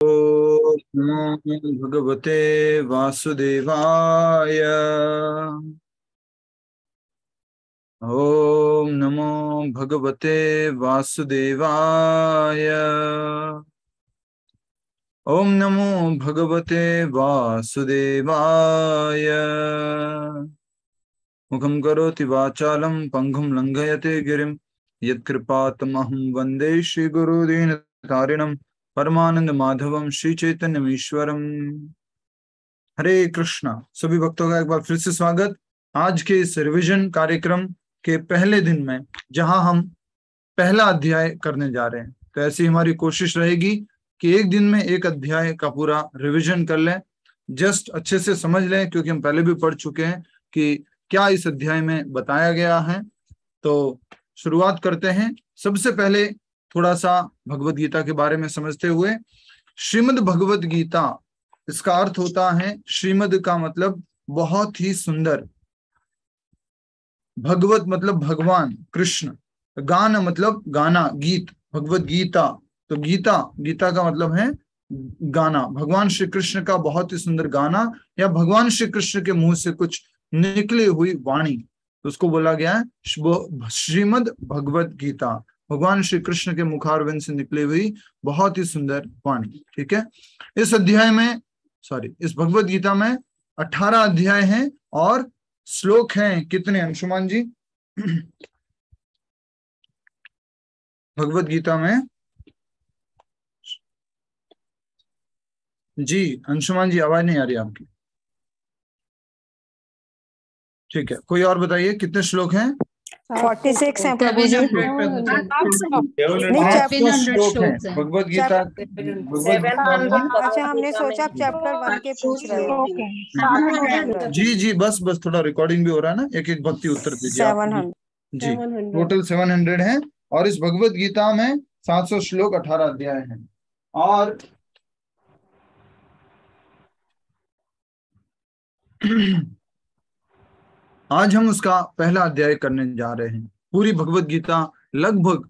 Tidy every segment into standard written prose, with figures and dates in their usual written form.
ओम नमो भगवते वासुदेवाय। ओम नमो भगवते वासुदेवाय। ओम नमो भगवते वासुदेवाय। मुखं करोति वाचालं पंगुं लंघयते गिरिं यत्कृपातमहं वन्दे श्रीगुरुदीनतारिणं परमानंद माधवम श्री चैतन्यमीश्वरम। हरे कृष्णा। सभी भक्तों का एक बार फिर से स्वागत। आज के इस रिवीजन कार्यक्रम के पहले दिन में जहां हम पहला अध्याय करने जा रहे हैं, तो ऐसी हमारी कोशिश रहेगी कि एक दिन में एक अध्याय का पूरा रिवीजन कर लें, जस्ट अच्छे से समझ लें, क्योंकि हम पहले भी पढ़ चुके हैं कि क्या इस अध्याय में बताया गया है। तो शुरुआत करते हैं। सबसे पहले थोड़ा सा भगवत गीता के बारे में समझते हुए, श्रीमद् भगवत गीता, इसका अर्थ होता है, श्रीमद् का मतलब बहुत ही सुंदर, भगवत मतलब भगवान कृष्ण, गान मतलब गाना, गीत, भगवत गीता। तो गीता, गीता का मतलब है गाना, भगवान श्री कृष्ण का बहुत ही सुंदर गाना, या भगवान श्री कृष्ण के मुंह से कुछ निकली हुई वाणी, तो उसको बोला गया है श्रीमद् भगवत गीता, भगवान श्री कृष्ण के मुखारविंद से निकली हुई बहुत ही सुंदर वाणी। ठीक है। इस अध्याय में, इस भगवत गीता में 18 अध्याय हैं और श्लोक हैं कितने, अंशुमान जी? भगवत गीता में जी, अंशुमान जी आवाज नहीं आ रही आपकी। ठीक है, कोई और बताइए कितने श्लोक हैं? 46 हैं प्रभु जी। नहीं, श्लोक हैं भगवत गीता। अच्छा, हमने सोचा आप चैप्टर 1 के पूछ रहे हो। जी जी, बस थोड़ा रिकॉर्डिंग भी हो रहा है ना, एक एक भक्ति उत्तर दीजिए आप। 700 जी, टोटल 700 है, और इस भगवत गीता में 700 श्लोक, 18 अध्याय हैं। और आज हम उसका पहला अध्याय करने जा रहे हैं। पूरी भगवत गीता लगभग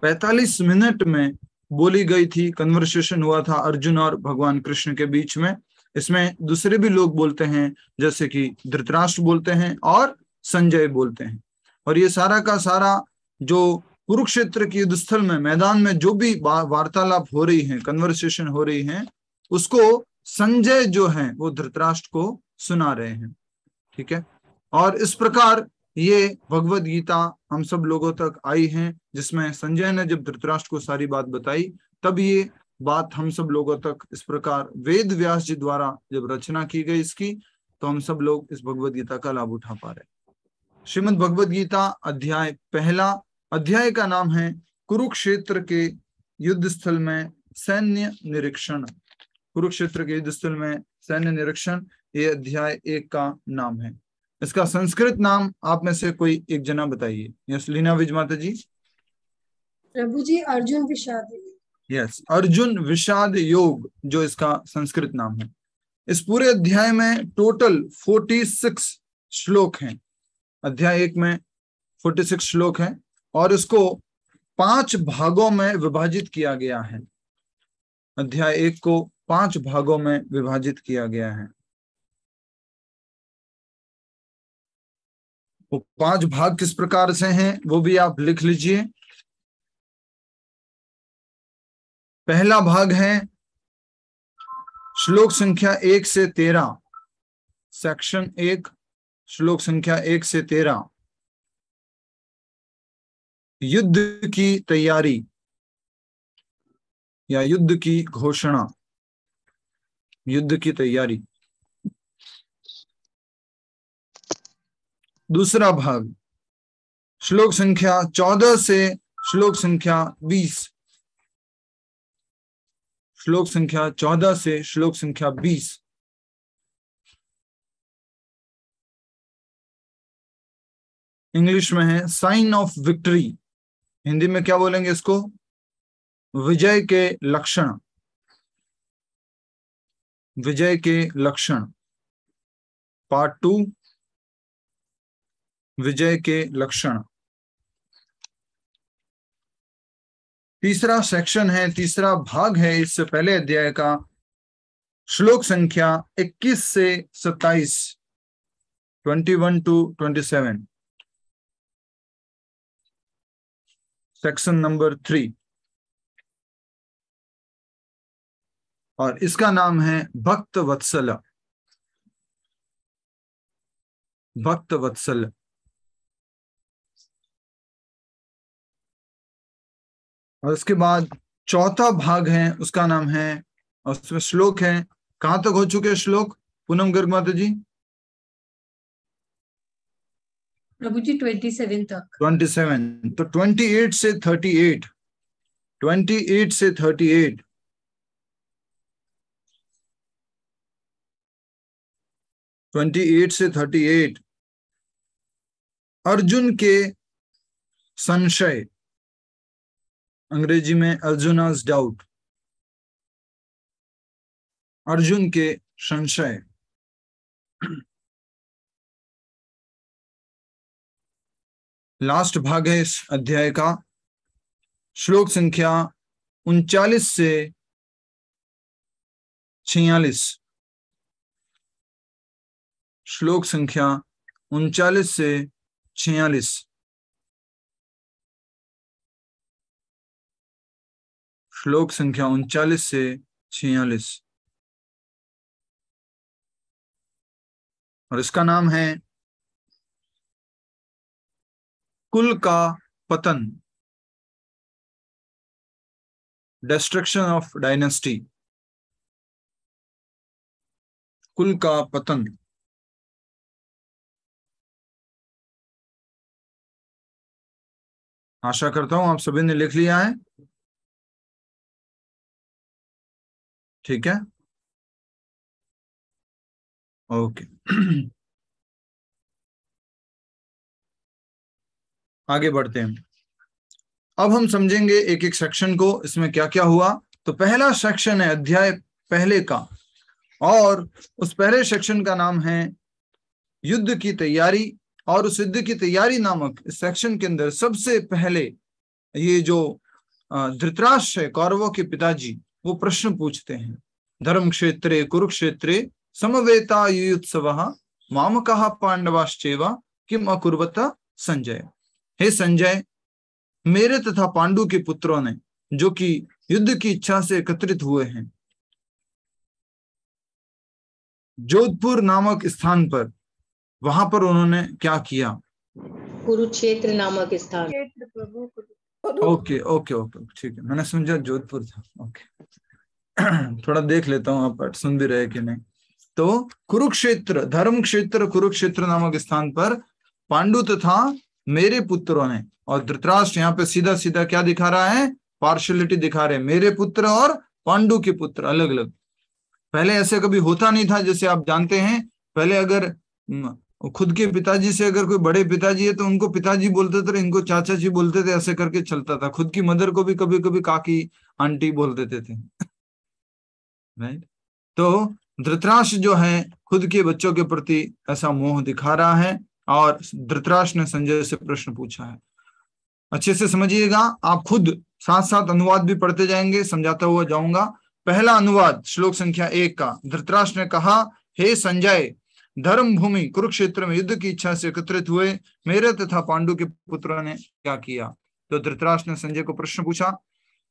45 मिनट में बोली गई थी, कन्वर्सेशन हुआ था अर्जुन और भगवान कृष्ण के बीच में। इसमें दूसरे भी लोग बोलते हैं, जैसे कि धृतराष्ट्र बोलते हैं और संजय बोलते हैं। और ये सारा का सारा जो कुरुक्षेत्र की युद्ध स्थल में, मैदान में जो भी वार्तालाप हो रही है, कन्वर्सेशन हो रही है, उसको संजय जो है वो धृतराष्ट्र को सुना रहे हैं। ठीक है। और इस प्रकार ये भगवत गीता हम सब लोगों तक आई है, जिसमें संजय ने जब धृतराष्ट्र को सारी बात बताई, तब ये बात हम सब लोगों तक इस प्रकार वेद व्यास जी द्वारा जब रचना की गई इसकी, तो हम सब लोग इस भगवत गीता का लाभ उठा पा रहे। श्रीमद् भगवत गीता अध्याय पहला, अध्याय का नाम है कुरुक्षेत्र के युद्ध स्थल में सैन्य निरीक्षण। कुरुक्षेत्र के युद्ध स्थल में सैन्य निरीक्षण, ये अध्याय 1 का नाम है। इसका संस्कृत नाम आप में से कोई एक जना बताइए। यस, लीना विज माता जी। प्रभु जी, अर्जुन विषाद। यस, अर्जुन विषाद योग जो इसका संस्कृत नाम है। इस पूरे अध्याय में टोटल 46 श्लोक हैं। अध्याय 1 में 46 श्लोक हैं, और इसको 5 भागों में विभाजित किया गया है। अध्याय 1 को 5 भागों में विभाजित किया गया है। वो 5 भाग किस प्रकार से हैं वो भी आप लिख लीजिए। पहला भाग है श्लोक संख्या 1 से 13, सेक्शन 1, श्लोक संख्या 1 से 13, युद्ध की तैयारी या युद्ध की घोषणा, युद्ध की तैयारी। दूसरा भाग श्लोक संख्या 14 से श्लोक संख्या 20, श्लोक संख्या 14 से श्लोक संख्या 20, इंग्लिश में है साइन ऑफ विक्ट्री। हिंदी में क्या बोलेंगे इसको? विजय के लक्षण, विजय के लक्षण। पार्ट 2, विजय के लक्षण। तीसरा सेक्शन है, तीसरा भाग है इस पहले अध्याय का, श्लोक संख्या 21 से 27, 21 to 27, सेक्शन नंबर 3, और इसका नाम है भक्त वत्सल। भक्त वत्सल। और उसके बाद चौथा भाग है, उसका नाम है, और उसमें श्लोक है, कहां तक हो चुके श्लोक पूनम गर्ग माता जी? प्रभु जी 27 तक। 27। तो 28 से 38, 28 से 38, अर्जुन के संशय, अंग्रेजी में अर्जुना's डाउट, अर्जुन के संशय। लास्ट भाग है इस अध्याय का, श्लोक संख्या 39 से 46, श्लोक संख्या 39 से 46, श्लोक संख्या 39 से 46, और इसका नाम है कुल का पतन, डिस्ट्रक्शन ऑफ डायनेस्टी, कुल का पतन। आशा करता हूं आप सभी ने लिख लिया है। ठीक है, ओके। आगे बढ़ते हैं। अब हम समझेंगे एक एक सेक्शन को, इसमें क्या क्या हुआ। तो पहला सेक्शन है अध्याय पहले का, और उस पहले सेक्शन का नाम है युद्ध की तैयारी। और उस युद्ध की तैयारी नामक इस सेक्शन के अंदर सबसे पहले ये जो धृतराष्ट्र है, कौरवों के पिताजी, वो प्रश्न पूछते हैं, धर्म क्षेत्रे कुरुक्षेत्रे समवेता युयुत्सवः मामकः पांडवाश्चैव किम अकुर्वत संजय। हे संजय, मेरे तथा पांडु के पुत्रों ने, जो कि युद्ध की इच्छा से एकत्रित हुए हैं, जोधपुर नामक स्थान पर, वहां पर उन्होंने क्या किया? कुरुक्षेत्र नामक स्थान। ओके ओके ओके, ठीक है, मैंने समझा जोधपुर था। ओके, थोड़ा देख लेता हूँ आप सुन भी रहे कि नहीं। तो कुरुक्षेत्र, धर्म क्षेत्र कुरुक्षेत्र नामक स्थान पर पांडु तथा मेरे पुत्रों ने, और धृतराष्ट्र यहाँ पे सीधा सीधा क्या दिखा रहा है? पार्शियलिटी दिखा रहे हैं, मेरे पुत्र और पांडु के पुत्र अलग अलग। पहले ऐसे कभी होता नहीं था, जैसे आप जानते हैं, पहले अगर खुद के पिताजी से अगर कोई बड़े पिताजी है तो उनको पिताजी बोलते थे, इनको चाचा जी बोलते थे, ऐसे करके चलता था। खुद की मदर को भी कभी कभी काकी आंटी बोल देते थे। राइट। तो धृतराष्ट्र जो है खुद के बच्चों के प्रति ऐसा मोह दिखा रहा है, और धृतराष्ट्र ने संजय से प्रश्न पूछा है। अच्छे से समझिएगा, आप खुद साथ साथ अनुवाद भी पढ़ते जाएंगे, समझाता हुआ जाऊंगा। पहला अनुवाद श्लोक संख्या 1 का, धृतराष्ट्र ने कहा, हे संजय, धर्म भूमि कुरुक्षेत्र में युद्ध की इच्छा से एकत्रित हुए मेरे तथा पांडु के पुत्रों ने क्या किया? तो धृतराष्ट्र ने संजय को प्रश्न पूछा।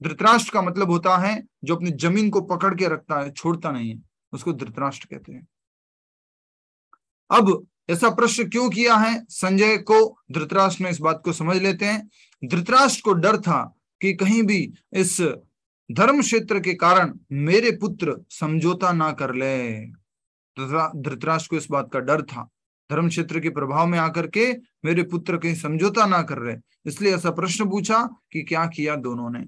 धृतराष्ट्र का मतलब होता है जो अपनी जमीन को पकड़ के रखता है, छोड़ता नहीं है, उसको धृतराष्ट्र कहते हैं। अब ऐसा प्रश्न क्यों किया है संजय को, धृतराष्ट्र ने इस बात को समझ लेते हैं। धृतराष्ट्र को डर था कि कहीं भी इस धर्म क्षेत्र के कारण मेरे पुत्र समझौता ना कर ले। धृतराष्ट्र को इस बात का डर था, धर्म क्षेत्र के प्रभाव में आकर के मेरे पुत्र कहीं समझौता ना कर रहे, इसलिए ऐसा प्रश्न पूछा कि क्या किया दोनों ने।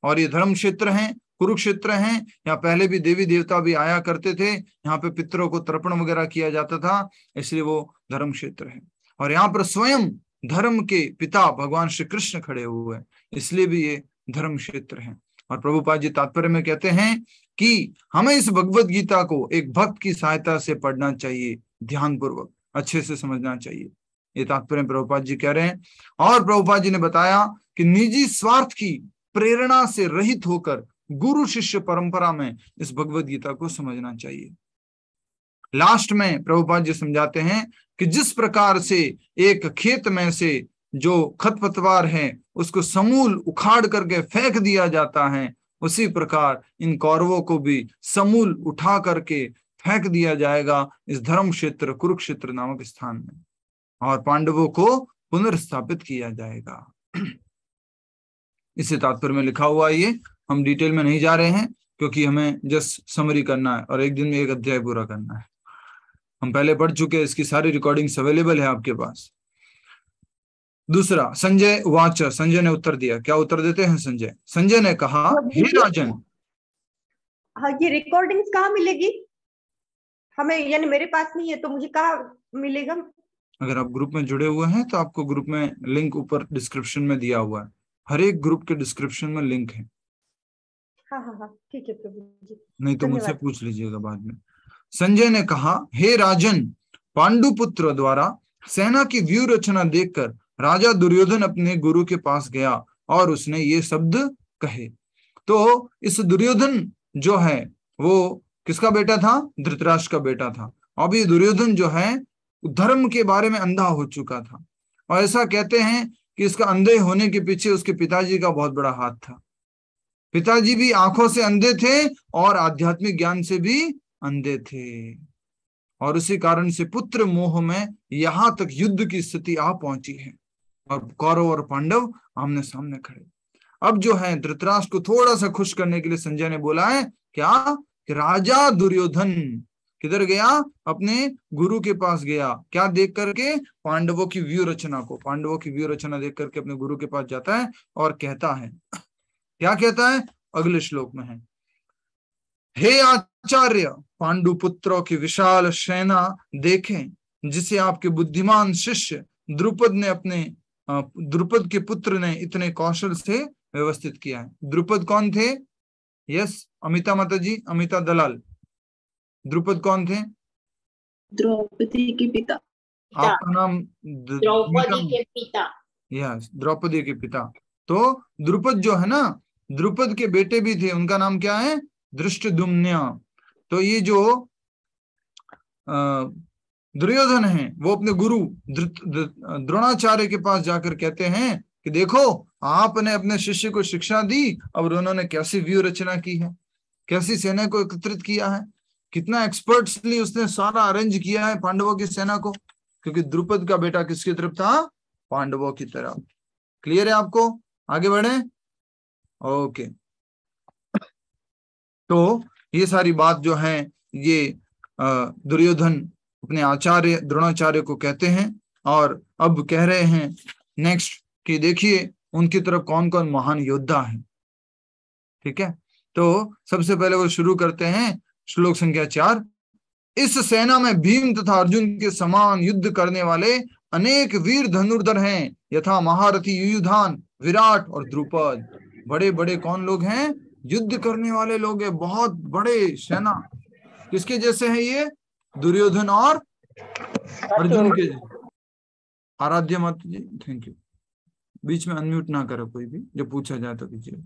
और ये धर्म क्षेत्र है, कुरुक्षेत्र है, यहाँ पहले भी देवी देवता भी आया करते थे, यहाँ पे पितरों को तर्पण वगैरह किया जाता था, इसलिए वो धर्म क्षेत्र है। और यहाँ पर स्वयं धर्म के पिता भगवान श्री कृष्ण खड़े हुए हैं, इसलिए भी ये धर्म क्षेत्र है। और प्रभुपाद जी तात्पर्य में कहते हैं कि हमें इस भगवत गीता को एक भक्त की सहायता से पढ़ना चाहिए, ध्यानपूर्वक अच्छे से समझना चाहिए, ये तात्पर्य प्रभुपाद जी कह रहे हैं। और प्रभुपाद जी ने बताया कि निजी स्वार्थ की प्रेरणा से रहित होकर गुरु शिष्य परंपरा में इस भगवद गीता को समझना चाहिए। लास्ट में प्रभुपाद जी समझाते हैं कि जिस प्रकार से एक खेत में से जो खरपतवार है उसको समूल उखाड़ करके फेंक दिया जाता है, उसी प्रकार इन कौरवों को भी समूल उठा करके फेंक दिया जाएगा इस धर्म क्षेत्र कुरुक्षेत्र नामक स्थान में, और पांडवों को पुनर्स्थापित किया जाएगा। इसे तात्पर्य में लिखा हुआ है। ये हम डिटेल में नहीं जा रहे हैं क्योंकि हमें जस्ट समरी करना है और एक दिन में एक अध्याय पूरा करना है। हम पहले पढ़ चुके हैं, इसकी सारी रिकॉर्डिंग्स अवेलेबल है आपके पास। दूसरा, संजय वाच, संजय ने उत्तर दिया। क्या उत्तर देते हैं संजय? संजय ने कहा, हे राजन। हाँ, ये रिकॉर्डिंग्स कहाँ मिलेगी हमें? यानी मेरे पास नहीं है तो मुझे कहाँ मिलेगा? अगर आप ग्रुप में जुड़े हुए हैं तो आपको ग्रुप में लिंक ऊपर डिस्क्रिप्शन में दिया हुआ है। हर एक ग्रुप के डिस्क्रिप्शन में लिंक है। हाँ, ठीक है प्रभु जी। नहीं तो मुझसे पूछ लीजिएगा बाद में। संजय ने कहा, हे राजन, पांडुपुत्र द्वारा सेना की व्यू रचना देखकर राजा दुर्योधन अपने गुरु के पास गया और उसने ये शब्द कहे। तो इस दुर्योधन जो है वो किसका बेटा था? धृतराष्ट्र का बेटा था। अब ये दुर्योधन जो है धर्म के बारे में अंधा हो चुका था, और ऐसा कहते हैं कि इसका अंधे होने के पीछे उसके पिताजी का बहुत बड़ा हाथ था। पिताजी भी आंखों से अंधे थे और आध्यात्मिक ज्ञान से भी अंधे थे, और उसी कारण से पुत्र मोह में यहां तक युद्ध की स्थिति आ पहुंची है और कौरव और पांडव आमने सामने खड़े। अब जो है धृतराष्ट्र को थोड़ा सा खुश करने के लिए संजय ने बोला है क्या कि राजा दुर्योधन किधर गया? अपने गुरु के पास गया। क्या देख करके? पांडवों की व्यू रचना को। पांडवों की व्यू रचना देख करके अपने गुरु के पास जाता है और कहता है, क्या कहता है? अगले श्लोक में है, हे आचार्य, पांडुपुत्रों की विशाल सेना देखें जिसे आपके बुद्धिमान शिष्य द्रुपद के पुत्र ने इतने कौशल से व्यवस्थित किया है। द्रुपद कौन थे? यस, अमिता माता जी, अमिता दलाल। द्रुपद कौन थे? द्रौपदी के पिता। आपका नाम? द्रौपदी के पिता। यस, द्रौपदी के पिता। तो द्रुपद जो है ना, द्रुपद के बेटे भी थे। उनका नाम क्या है? धृष्टद्युम्न। तो ये जो दुर्योधन है वो अपने गुरु द्रोणाचार्य के पास जाकर कहते हैं कि देखो, आपने अपने शिष्य को शिक्षा दी और उन्होंने कैसी व्यू रचना की है, कैसी सेना को एकत्रित किया है, कितना एक्सपर्ट्सली उसने सारा अरेंज किया है पांडवों की सेना को, क्योंकि द्रुपद का बेटा किसकी तरफ था? पांडवों की तरफ। क्लियर है आपको? आगे बढ़े। ओके, तो ये सारी बात जो है ये दुर्योधन अपने आचार्य द्रोणाचार्य को कहते हैं, और अब कह रहे हैं नेक्स्ट कि देखिए उनकी तरफ कौन कौन महान योद्धा है। ठीक है, तो सबसे पहले वो शुरू करते हैं श्लोक संख्या 4। इस सेना में भीम तथा अर्जुन के समान युद्ध करने वाले अनेक वीर धनुर्धर हैं, यथा महारथी युयुधान, विराट और द्रुपद। बड़े बड़े कौन लोग हैं? युद्ध करने वाले लोग हैं, बहुत बड़े सेना। किसके जैसे हैं ये? दुर्योधन और अर्जुन के। आराध्य माता जी, थैंक यू। बीच में अनम्यूट ना करो कोई भी, जब पूछा जाए तो कीजिए।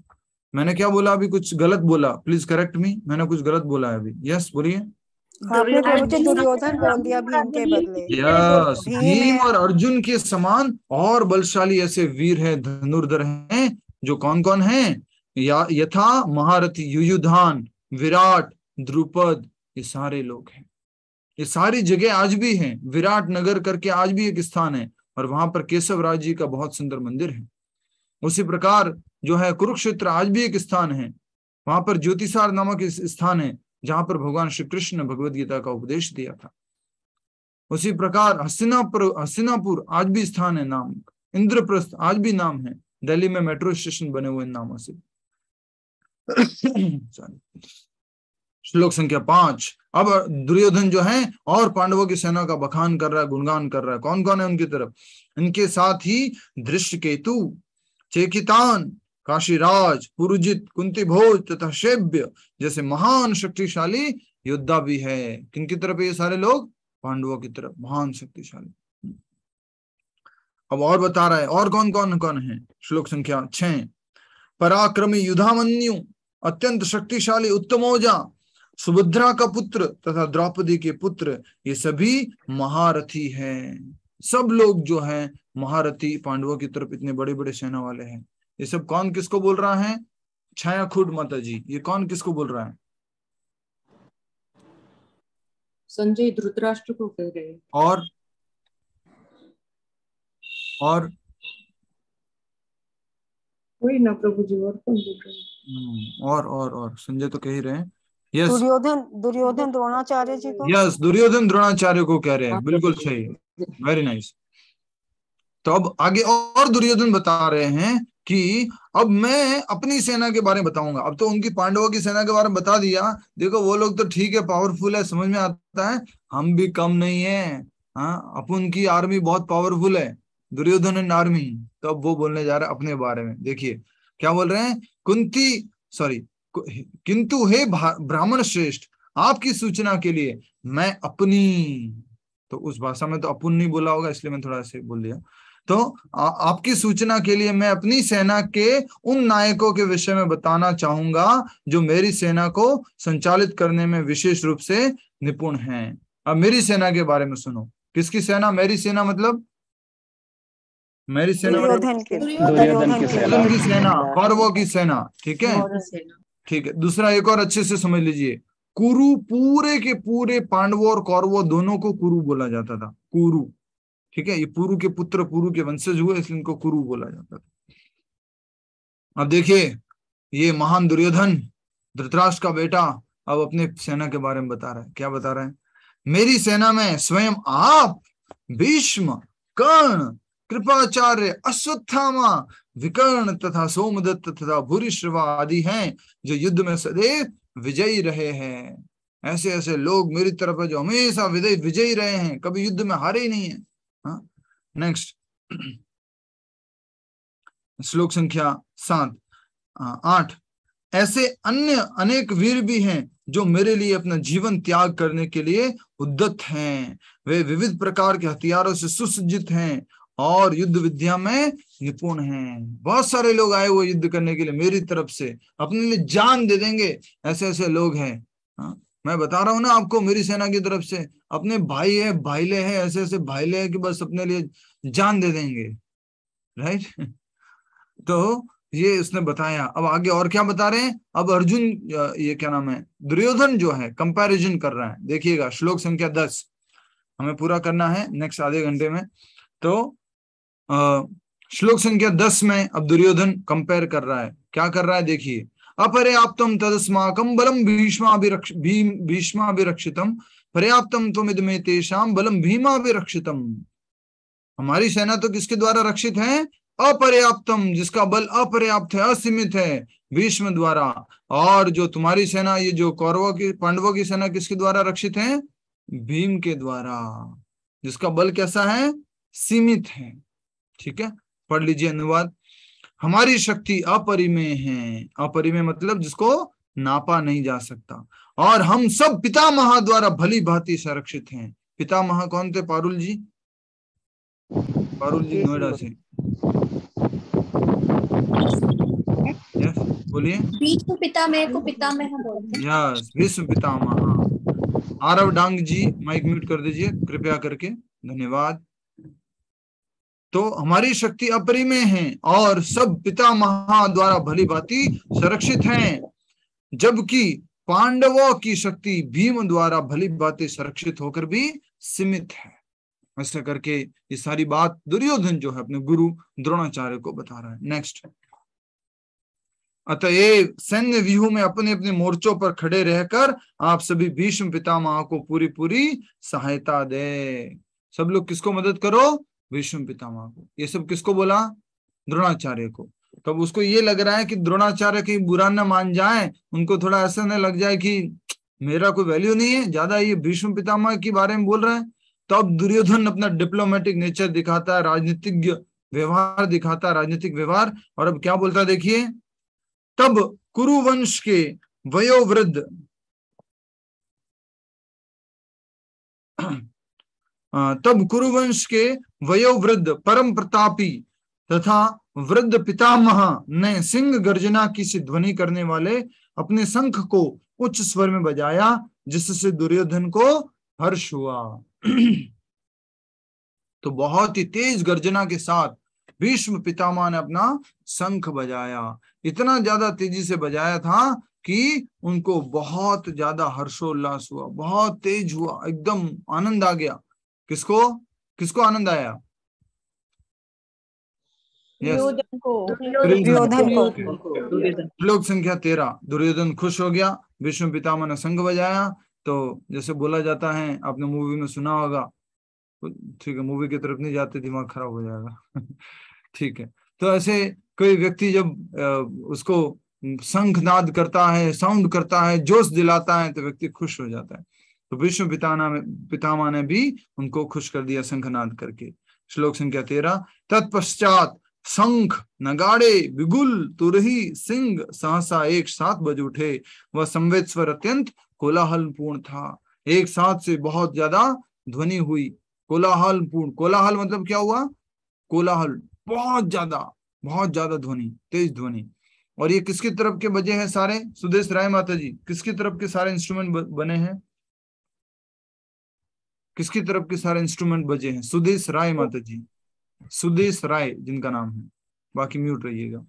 मैंने क्या बोला? अभी कुछ गलत बोला, प्लीज करेक्ट मी। मैंने कुछ गलत बोला है अभी। यस, बोलिए। आपने दुर्योधन बोल दिया भीम के बदले। यस, भीम और अर्जुन के समान और बलशाली ऐसे वीर है, धनुर्धर हैं, जो कौन कौन हैं? यथा महारथी युयुधान, विराट, द्रुपद, ये सारे लोग हैं। ये सारी जगह आज भी हैं। विराट नगर करके आज भी एक स्थान है, और वहां पर केशव राज जी का बहुत सुंदर मंदिर है। उसी प्रकार जो है कुरुक्षेत्र आज भी एक स्थान है, वहां पर ज्योतिषार नामक स्थान है जहां पर भगवान श्री कृष्ण ने भगवद गीता का उपदेश दिया था। उसी प्रकार हस्तिनापुर आज भी स्थान है, नाम। इंद्रप्रस्थ आज भी नाम है। दिल्ली में मेट्रो स्टेशन बने हुए नामों से। श्लोक संख्या 5। अब दुर्योधन जो है और पांडवों की सेना का बखान कर रहा है, गुणगान कर रहा है। कौन कौन है उनकी तरफ? इनके साथ ही धृष्टकेतु, चेकितान, काशीराज, पुरुजित, कुंती भोज तथा शैब्य जैसे महान शक्तिशाली योद्धा भी है। किनकी तरफ है ये सारे लोग? पांडवों की तरफ, महान शक्तिशाली। अब और बता रहा है और कौन कौन कौन है। श्लोक संख्या 6। पराक्रमी युधामन्यु, अत्यंत शक्तिशाली उत्तमौजा, सुभद्रा का पुत्र तथा द्रौपदी के पुत्र, ये सभी महारथी हैं। सब लोग जो हैं महारथी, पांडवों की तरफ इतने बड़े बड़े सेना वाले हैं। ये सब कौन किसको बोल रहा है? छाया खुड माता जी, ये कौन किसको बोल रहा है? संजय धृतराष्ट्र को कह रहे हैं। और वही ना प्रभु जी, और कौन बोल रहे हैं? और संजय तो कह ही रहे हैं। यस, दुर्योधन द्रोणाचार्य जी को। यस, दुर्योधन द्रोणाचार्य को कह रहे हैं, बिल्कुल सही, वेरी नाइस। तो अब आगे और दुर्योधन बता रहे हैं कि अब मैं अपनी सेना के बारे में बताऊंगा। अब तो उनकी पांडवों की सेना के बारे में बता दिया। देखो वो लोग तो ठीक है, पावरफुल है, समझ में आता है, हम भी कम नहीं है। हाँ, अपन की आर्मी बहुत पावरफुल है, दुर्योधन एंड आर्मी। तो अब वो बोलने जा रहे हैं अपने बारे में। देखिए क्या बोल रहे हैं, किंतु हे ब्राह्मण श्रेष्ठ, आपकी सूचना के लिए मैं अपनी, तो उस भाषा में तो अपुन नहीं बोला होगा, इसलिए मैं थोड़ा ऐसे बोल दिया। तो आपकी सूचना के लिए मैं अपनी सेना के उन नायकों के विषय में बताना चाहूंगा जो मेरी सेना को संचालित करने में विशेष रूप से निपुण हैं। अब मेरी सेना के बारे में सुनो। किसकी सेना? मेरी सेना मतलब मेरी सेना, दुर्योधन की सेना, कौरवों की सेना। ठीक है, ठीक है। दूसरा एक और अच्छे से समझ लीजिए, कुरु, पूरे के पूरे पांडवों और कौरवों दोनों को कुरु बोला जाता था, कुरु। ठीक है, ये पुरु के पुत्र, पुरु के वंशज हुए, इसलिए इनको कुरु बोला जाता था। अब देखिए, ये महान दुर्योधन, धृतराष्ट्र का बेटा, अब अपने सेना के बारे में बता रहा है। क्या बता रहा है? मेरी सेना में स्वयं आप, भीष्म, कर्ण, कृपाचार्य, अश्वत्थामा, विकर्ण तथा सोमदत्त तथा भूरिश्रवा आदि हैं जो युद्ध में सदैव विजयी रहे हैं। ऐसे ऐसे लोग मेरी तरफ है जो हमेशा विजयी रहे हैं, कभी युद्ध में हारे ही नहीं है। नेक्स्ट, श्लोक संख्या 8। ऐसे अन्य अनेक वीर भी हैं जो मेरे लिए अपना जीवन त्याग करने के लिए उद्यत हैं। वे विविध प्रकार के हथियारों से सुसज्जित हैं और युद्ध विद्या में निपुण हैं। बहुत सारे लोग आए हुए युद्ध करने के लिए मेरी तरफ से, अपने लिए जान दे देंगे, ऐसे ऐसे लोग हैं। मैं बता रहा हूं ना आपको, मेरी सेना की तरफ से अपने भाई है, भाईले हैं, ऐसे ऐसे भाईले हैं कि बस अपने लिए जान दे देंगे। राइट तो ये उसने बताया। अब आगे और क्या बता रहे हैं? अब अर्जुन, ये क्या नाम है, दुर्योधन जो है कंपैरिजन कर रहा है। देखिएगा श्लोक संख्या 10 हमें पूरा करना है नेक्स्ट आधे घंटे में। तो श्लोक संख्या 10 में अब दुर्योधन कंपेयर कर रहा है। क्या कर रहा है? देखिए, अपर्याप्तम तदस्माकं बलम भीष्माभिरक्षितम पर्याप्तम त्वमिदमे तेषां बलम भीमाभिरक्षितम। हमारी सेना तो किसके द्वारा रक्षित है? अपर्याप्तम, जिसका बल अपर्याप्त है, असीमित है, भीष्म द्वारा। और जो तुम्हारी सेना, ये जो कौरवों की, पांडवों की सेना किसके द्वारा रक्षित है? भीम के द्वारा, जिसका बल कैसा है? सीमित है। ठीक है, पढ़ लीजिए अनुवाद। हमारी शक्ति अपरिमेय है, अपरिमेय मतलब जिसको नापा नहीं जा सकता, और हम सब पितामह द्वारा भली भांति संरक्षित हैं। पितामह कौन थे? पारुल जी, पारुल जी नोएडा से। यस, बोलिए। भीष्म पितामह को पितामह बोलते हैं। यस, भीष्म पितामह। आरव डांग जी माइक म्यूट कर दीजिए कृपया करके, धन्यवाद। तो हमारी शक्ति अपरिमेय है और सब पितामह द्वारा भली भांति संरक्षित हैं, जबकि पांडवों की शक्ति भीम द्वारा भली भांति संरक्षित होकर भी सीमित है। ऐसा करके ये सारी बात दुर्योधन जो है अपने गुरु द्रोणाचार्य को बता रहा है। नेक्स्ट, अतएव सैन्य व्यूह में अपने अपने मोर्चों पर खड़े रहकर आप सभी भीष्म पितामह को पूरी पूरी सहायता दे। सब लोग किसको मदद करो? भीष्म पितामह को। ये सब किसको बोला? द्रोणाचार्य को। तब उसको ये लग रहा है कि द्रोणाचार्य कहीं बुरा न मान जाए, उनको थोड़ा ऐसा न लग जाए कि मेरा कोई वैल्यू नहीं है, ज्यादा ये भीष्म पितामह के बारे में बोल रहे हैं। तो अब दुर्योधन अपना डिप्लोमेटिक नेचर दिखाता है, राजनीतिक व्यवहार दिखाता है, राजनीतिक व्यवहार। और अब क्या बोलता है देखिए, तब कुरुवंश के वयोवृद्ध तब कुरुवंश के वयोवृद्ध परम प्रतापी तथा वृद्ध पितामह ने सिंह गर्जना की सी ध्वनि करने वाले अपने शंख को उच्च स्वर में बजाया, जिससे दुर्योधन को हर्ष हुआ। तो बहुत ही तेज गर्जना के साथ भीष्म पितामह ने अपना शंख बजाया। इतना ज्यादा तेजी से बजाया था कि उनको बहुत ज्यादा हर्षोल्लास हुआ, बहुत तेज हुआ, एकदम आनंद आ गया। किसको किसको आनंद आया? दुर्योधन को। श्लोक संख्या 13। दुर्योधन खुश हो गया, भीष्म पितामह ने शंख बजाया। तो जैसे बोला जाता है, आपने मूवी में सुना होगा, ठीक है, मूवी की तरफ नहीं जाते, दिमाग खराब हो जाएगा। ठीक है, तो ऐसे कोई व्यक्ति जब उसको शंखनाद करता है, साउंड करता है, जोश दिलाता है, तो व्यक्ति खुश हो जाता है। तो भीष्म पितामह ने भी उनको खुश कर दिया शंखनाद करके। श्लोक संख्या 13। तत्पश्चात शंख नगाड़े बिगुल तुरही सिंह सहसा एक साथ बज उठे। वह संवेद स्वर अत्यंत कोलाहलपूर्ण था। एक साथ से बहुत ज्यादा ध्वनि हुई, कोलाहलपूर्ण। कोलाहल मतलब क्या हुआ? कोलाहल, बहुत ज्यादा ध्वनि, तेज ध्वनि। और ये किसकी तरफ के बजे हैं सारे? सुदेश राय माता जी, किसकी तरफ के सारे इंस्ट्रूमेंट बने हैं? किसकी तरफ के सारे इंस्ट्रूमेंट बजे हैं? सुदेश राय माता जी, सुदेश राय जिनका नाम है। बाकी म्यूट रहिएगा।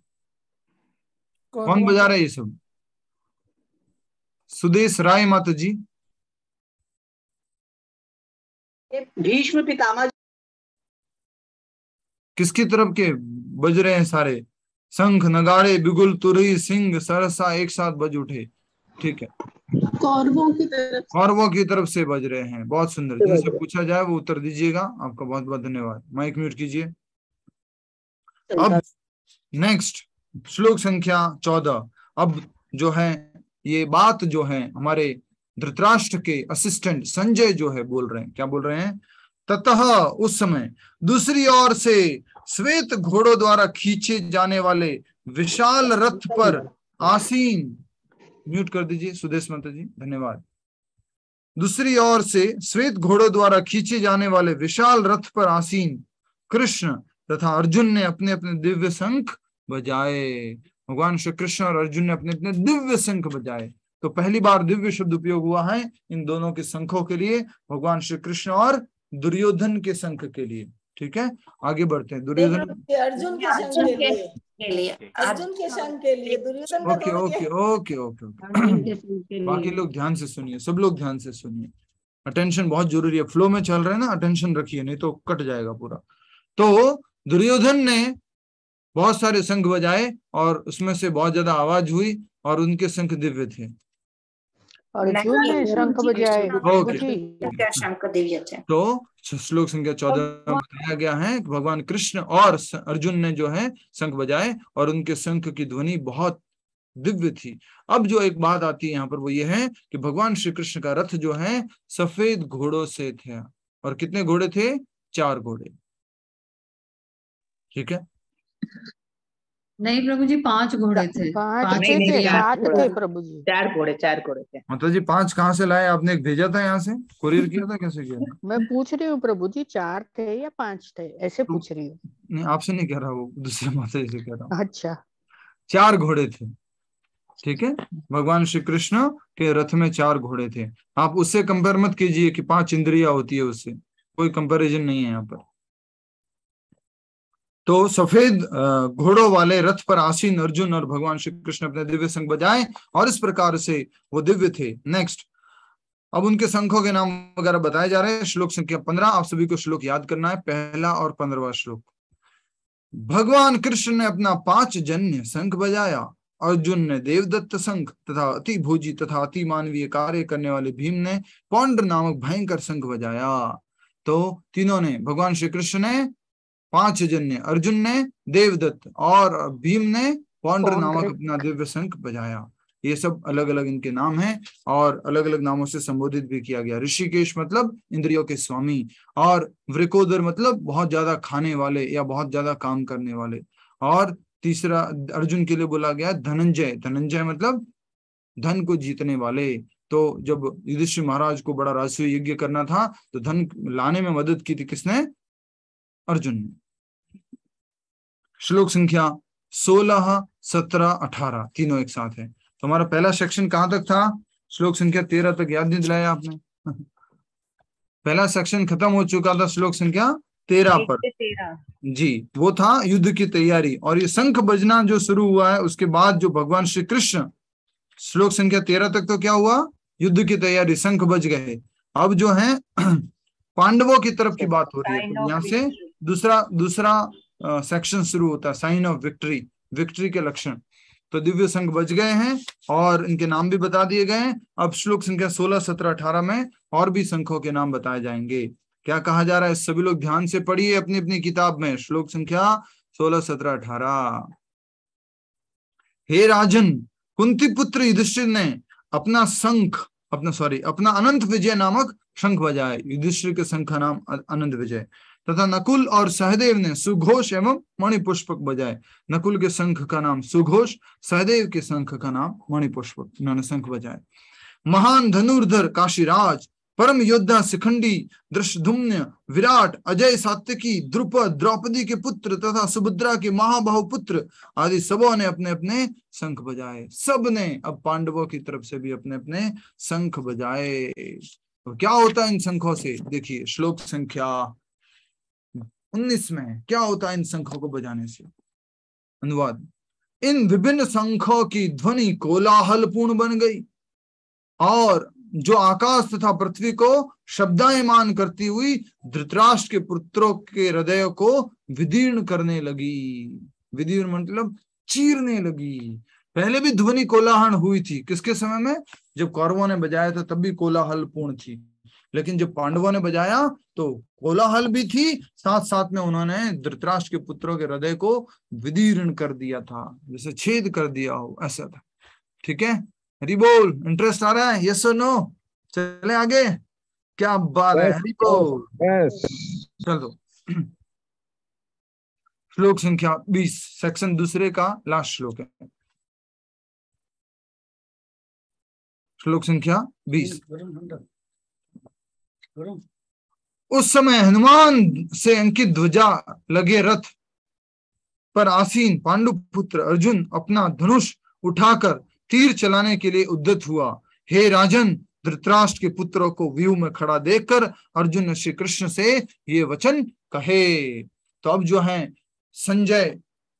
कौन बजा रहा है ये सब? सुदेश राय माता जी। भीष्म पितामह। किसकी तरफ के बज रहे हैं सारे? शंख नगाड़े बिगुल तुरही सिंह सरसा एक साथ बज उठे। ठीक है, कौरवों की तरफ से बज रहे हैं। बहुत सुंदर। जिनसे पूछा जाए वो उत्तर दीजिएगा। आपका बहुत बहुत धन्यवाद। माइक म्यूट कीजिए। अब नेक्स्ट श्लोक संख्या 14। अब जो है ये बात जो है हमारे धृतराष्ट्र के असिस्टेंट संजय जो है बोल रहे हैं। क्या बोल रहे हैं? ततः उस समय दूसरी ओर से श्वेत घोड़ों द्वारा खींचे जाने वाले विशाल रथ पर आसीन, म्यूट कर दीजिए सुदेश माता जी, धन्यवाद। दूसरी ओर से श्वेत घोड़ों द्वारा खींचे जाने वाले विशाल रथ पर आसीन कृष्ण तथा अर्जुन ने अपने अपने दिव्य शंख बजाए। भगवान श्री कृष्ण और अर्जुन ने अपने अपने दिव्य शंख बजाए। तो पहली बार दिव्य शब्द उपयोग हुआ है इन दोनों के शंखों के लिए, भगवान श्री कृष्ण और दुर्योधन के शंख के लिए। ठीक है, आगे बढ़ते हैं। दुर्योधन अर्जुन के शंख के लिए, अर्जुन के शंख के लिए, दुर्योधन का ओके ओके ओके ओके। बाकी लोग ध्यान से सुनिए, सब लोग ध्यान से सुनिए। अटेंशन बहुत जरूरी है। फ्लो में चल रहे हैं ना, अटेंशन रखिए, नहीं तो कट जाएगा पूरा। तो दुर्योधन ने बहुत सारे शंख बजाए और उसमें से बहुत ज्यादा आवाज हुई और उनके शंख दिव्य थे। अर्जुन ने शंख बजाए। तो श्लोक संख्या 14 में बताया गया है कि भगवान कृष्ण और अर्जुन ने जो है शंख बजाए और उनके शंख की ध्वनि बहुत दिव्य थी। अब जो एक बात आती है यहाँ पर वो ये है कि भगवान श्री कृष्ण का रथ जो है सफेद घोड़ों से थे। और कितने घोड़े थे? 4 घोड़े। ठीक है, नहीं प्रभु जी, 5 घोड़े थे। 5 थे, 7 थे प्रभु जी। 4 घोड़े थे। मतलब जी 5 कहाँ से लाए आपने? एक भेजा था यहाँ से, कुरियर किया था, कैसे किया था? मैं पूछ रही हूँ प्रभु जी, 4 थे या 5 थे, ऐसे पूछ रही हूँ। नहीं, आपसे नहीं कह रहा, वो दूसरे माता जी से कह रहा हूँ। अच्छा, 4 घोड़े थे। ठीक है, भगवान श्री कृष्ण के रथ में 4 घोड़े थे। आप उससे कंपेयर मत कीजिए कि 5 इंद्रिया होती है, उससे कोई कंपैरिजन नहीं है यहाँ पर। तो सफेद घोड़ों वाले रथ पर आसीन अर्जुन और भगवान श्री कृष्ण अपने दिव्य शंख बजाए और इस प्रकार से वो दिव्य थे। नेक्स्ट, अब उनके शंखों के नाम वगैरह बताए जा रहे हैं। श्लोक संख्या 15। आप सभी को श्लोक याद करना है, पहला और 15वां श्लोक। भगवान कृष्ण ने अपना 5 जन्य शंख बजाया। अर्जुन ने देवदत्त शंख तथा अति भोजी तथा अति मानवीय कार्य करने वाले भीम ने पौंड्र नामक भयंकर शंख बजाया। तो तीनों ने, भगवान श्री कृष्ण ने 5 जन्य, अर्जुन ने देवदत्त और भीम ने पौंड्र नामक अपना दिव्य शंख बजाया। ये सब अलग अलग इनके नाम हैं और अलग अलग नामों से संबोधित भी किया गया। ऋषिकेश मतलब इंद्रियों के स्वामी, और वृकोदर मतलब बहुत ज्यादा खाने वाले या बहुत ज्यादा काम करने वाले। और तीसरा अर्जुन के लिए बोला गया धनंजय। धनंजय मतलब धन को जीतने वाले। तो जब युधिष्ठिर महाराज को बड़ा राजसूय यज्ञ करना था तो धन लाने में मदद की थी किसने? अर्जुन ने। श्लोक संख्या 16, 17, 18 तीनों एक साथ है। तो हमारा पहला सेक्शन कहां तक था? श्लोक संख्या 13 तक। याद नहीं दिलाया आपने? पहला सेक्शन खत्म हो चुका था श्लोक संख्या 13 पर जी, वो था युद्ध की तैयारी। और ये शंख बजना जो शुरू हुआ है, उसके बाद जो भगवान श्री कृष्ण, श्लोक संख्या 13 तक तो क्या हुआ? युद्ध की तैयारी, शंख बज गए। अब जो है पांडवों की तरफ की बात हो रही है। तो यहाँ से दूसरा सेक्शन शुरू होता है, साइन ऑफ विक्ट्री, विक्ट्री के लक्षण। तो दिव्य शंख बज गए हैं और इनके नाम भी बता दिए गए हैं। अब श्लोक संख्या 16, 17, 18 में और भी शंखों के नाम बताए जाएंगे। क्या कहा जा रहा है? सभी लोग ध्यान से पढ़िए अपनी अपनी किताब में। श्लोक संख्या 16, 17, 18। हे राजन, कुंती पुत्र युधिष्ठिर ने अपना अनंत विजय नामक शंख बजाए। युधिष्ठिर के शंख का नाम अनंत विजय। तथा नकुल और सहदेव ने सुघोष एवं मणिपुष्पक बजाए। नकुल के शंख का नाम सुघोष, सहदेव के शंख का नाम मणिपुष्पक, इन्होंने शंख बजाए। महान धनुर्धर काशीराज, परम योद्धा शिखंडी, दृष्टद्युम्न, विराट, अजय सात्यकी, द्रुपद, द्रौपदी के पुत्र तथा सुभद्रा के महाबाहु पुत्र आदि सबों ने अपने अपने शंख बजाए। सब ने अब पांडवों की तरफ से भी अपने अपने शंख बजाए। तो क्या होता है इन शंखों से? देखिए श्लोक संख्या 19 में क्या होता है इन शंखों को बजाने से। अनुवाद: इन विभिन्न शंखों की ध्वनि कोलाहल पूर्ण बन गई और जो आकाश तथा पृथ्वी को शब्दायमान करती हुई धृतराष्ट्र के पुत्रों के हृदय को विदीर्ण करने लगी। विदीर्ण मतलब चीरने लगी। पहले भी ध्वनि कोलाहल हुई थी। किसके समय में? जब कौरवों ने बजाया था तब भी कोलाहल पूर्ण थी, लेकिन जब पांडवों ने बजाया तो कोलाहल भी थी, साथ साथ में उन्होंने धृतराष्ट्र के पुत्रों के हृदय को विदीर्ण कर दिया था, जैसे छेद कर दिया हो, ऐसा था। ठीक है, हरि बोल। इंटरेस्ट आ रहा है? यस और नो? चले आगे। क्या बात है, हरि बोल। चलो श्लोक संख्या 20, सेक्शन दूसरे का लास्ट श्लोक है। श्लोक संख्या 20। उस समय हनुमान से अंकित ध्वजा लगे रथ पर आसीन पांडु पुत्र अर्जुन अपना धनुष उठाकर तीर चलाने के लिए उद्यत हुआ। हे राजन, धृतराष्ट्र के पुत्रों को व्यूह में खड़ा देखकर अर्जुन ने श्री कृष्ण से ये वचन कहे। तो अब जो है संजय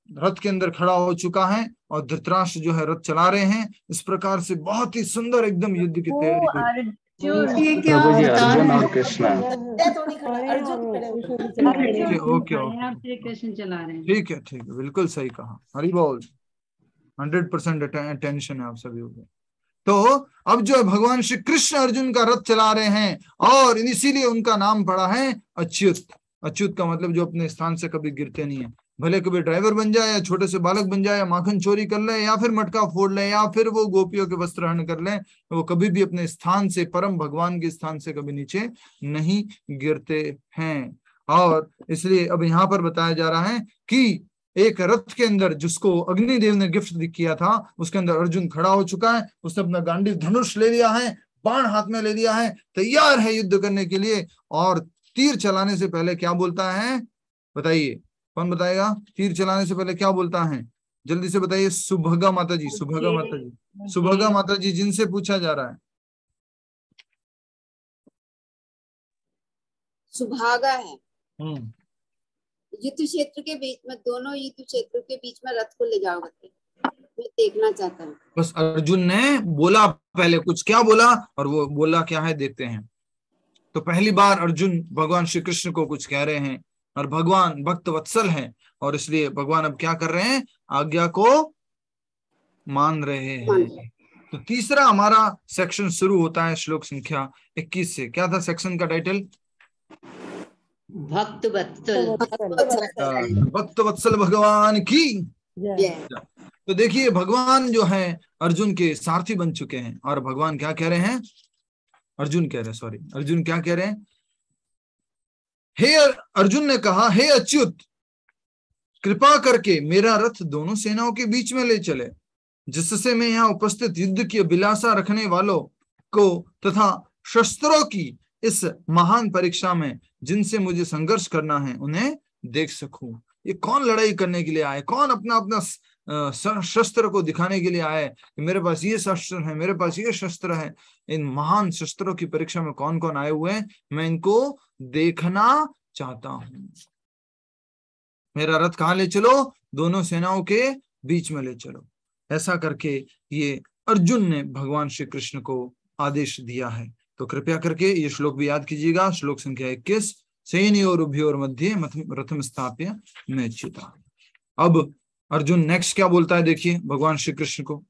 रथ के अंदर खड़ा हो चुका है और धृतराष्ट्र जो है रथ चला रहे हैं। इस प्रकार से बहुत ही सुंदर एकदम युद्ध की तैयारी। ये क्या अर्जुन और कृष्ण। ओके, श्री कृष्ण चला रहे हैं। ठीक है, ठीक है, बिल्कुल सही कहा, हरि बोल। 100% अटेंशन है आप सभी को। तो अब जो है भगवान श्री कृष्ण अर्जुन का रथ चला रहे हैं और इसीलिए उनका नाम पड़ा है अच्युत। अच्युत का मतलब जो अपने स्थान से कभी गिरते नहीं है। भले कभी ड्राइवर बन जाए या छोटे से बालक बन जाए या माखन चोरी कर ले या फिर मटका फोड़ ले या फिर वो गोपियों के वस्त्र हरण कर ले, वो कभी भी अपने स्थान से, परम भगवान के स्थान से कभी नीचे नहीं गिरते हैं। और इसलिए अब यहाँ पर बताया जा रहा है कि एक रथ के अंदर जिसको अग्निदेव ने गिफ्ट किया था, उसके अंदर अर्जुन खड़ा हो चुका है। उसने अपना गांडीव धनुष ले लिया है, बाण हाथ में ले लिया है, तैयार है युद्ध करने के लिए। और तीर चलाने से पहले क्या बोलता है? बताइए, कौन बताएगा? तीर चलाने से पहले क्या बोलता है? जल्दी से बताइए। सुभगा माता जी, सुभगा माता जी, सुभगा माता जी, जिनसे पूछा जा रहा है। सुभागा है। युद्ध क्षेत्र के बीच में, दोनों युद्ध क्षेत्र के बीच में रथ को ले जाओगे, मैं देखना चाहता हूँ। बस अर्जुन ने बोला पहले कुछ, क्या बोला और वो बोला क्या है देखते हैं। तो पहली बार अर्जुन भगवान श्री कृष्ण को कुछ कह रहे हैं और भगवान भक्त वत्सल हैं और इसलिए भगवान अब क्या कर रहे हैं? आज्ञा को मान रहे हैं। तो तीसरा हमारा सेक्शन शुरू होता है श्लोक संख्या 21 से। क्या था सेक्शन का टाइटल? भक्त वत्सल। भक्त वत्सल भगवान की। तो देखिए भगवान जो है अर्जुन के सारथी बन चुके हैं और भगवान क्या कह रहे हैं? अर्जुन क्या कह रहे हैं? हे अर्जुन ने कहा, हे अच्युत, कृपा करके मेरा रथ दोनों सेनाओं के बीच में ले चले, जिससे मैं यहाँ उपस्थित युद्ध की अभिलाषा रखने वालों को तथा शस्त्रों की इस महान परीक्षा में जिनसे मुझे संघर्ष करना है उन्हें देख सकूं। ये कौन लड़ाई करने के लिए आए, कौन अपना अपना शस्त्र को दिखाने के लिए आए कि मेरे पास ये शस्त्र है, मेरे पास ये शस्त्र है। इन महान शस्त्रों की परीक्षा में कौन कौन आए हुए हैं, मैं इनको देखना चाहता हूं। मेरा रथ कहाँ ले चलो, दोनों सेनाओं के बीच में ले चलो। ऐसा करके ये अर्जुन ने भगवान श्री कृष्ण को आदेश दिया है। तो कृपया करके ये श्लोक भी याद कीजिएगा, श्लोक संख्या 21, सेनयोर उभयोर मध्ये रथम स्थाप्य मेच्युता। अब अर्जुन नेक्स्ट क्या बोलता है, देखिए भगवान श्री कृष्ण को।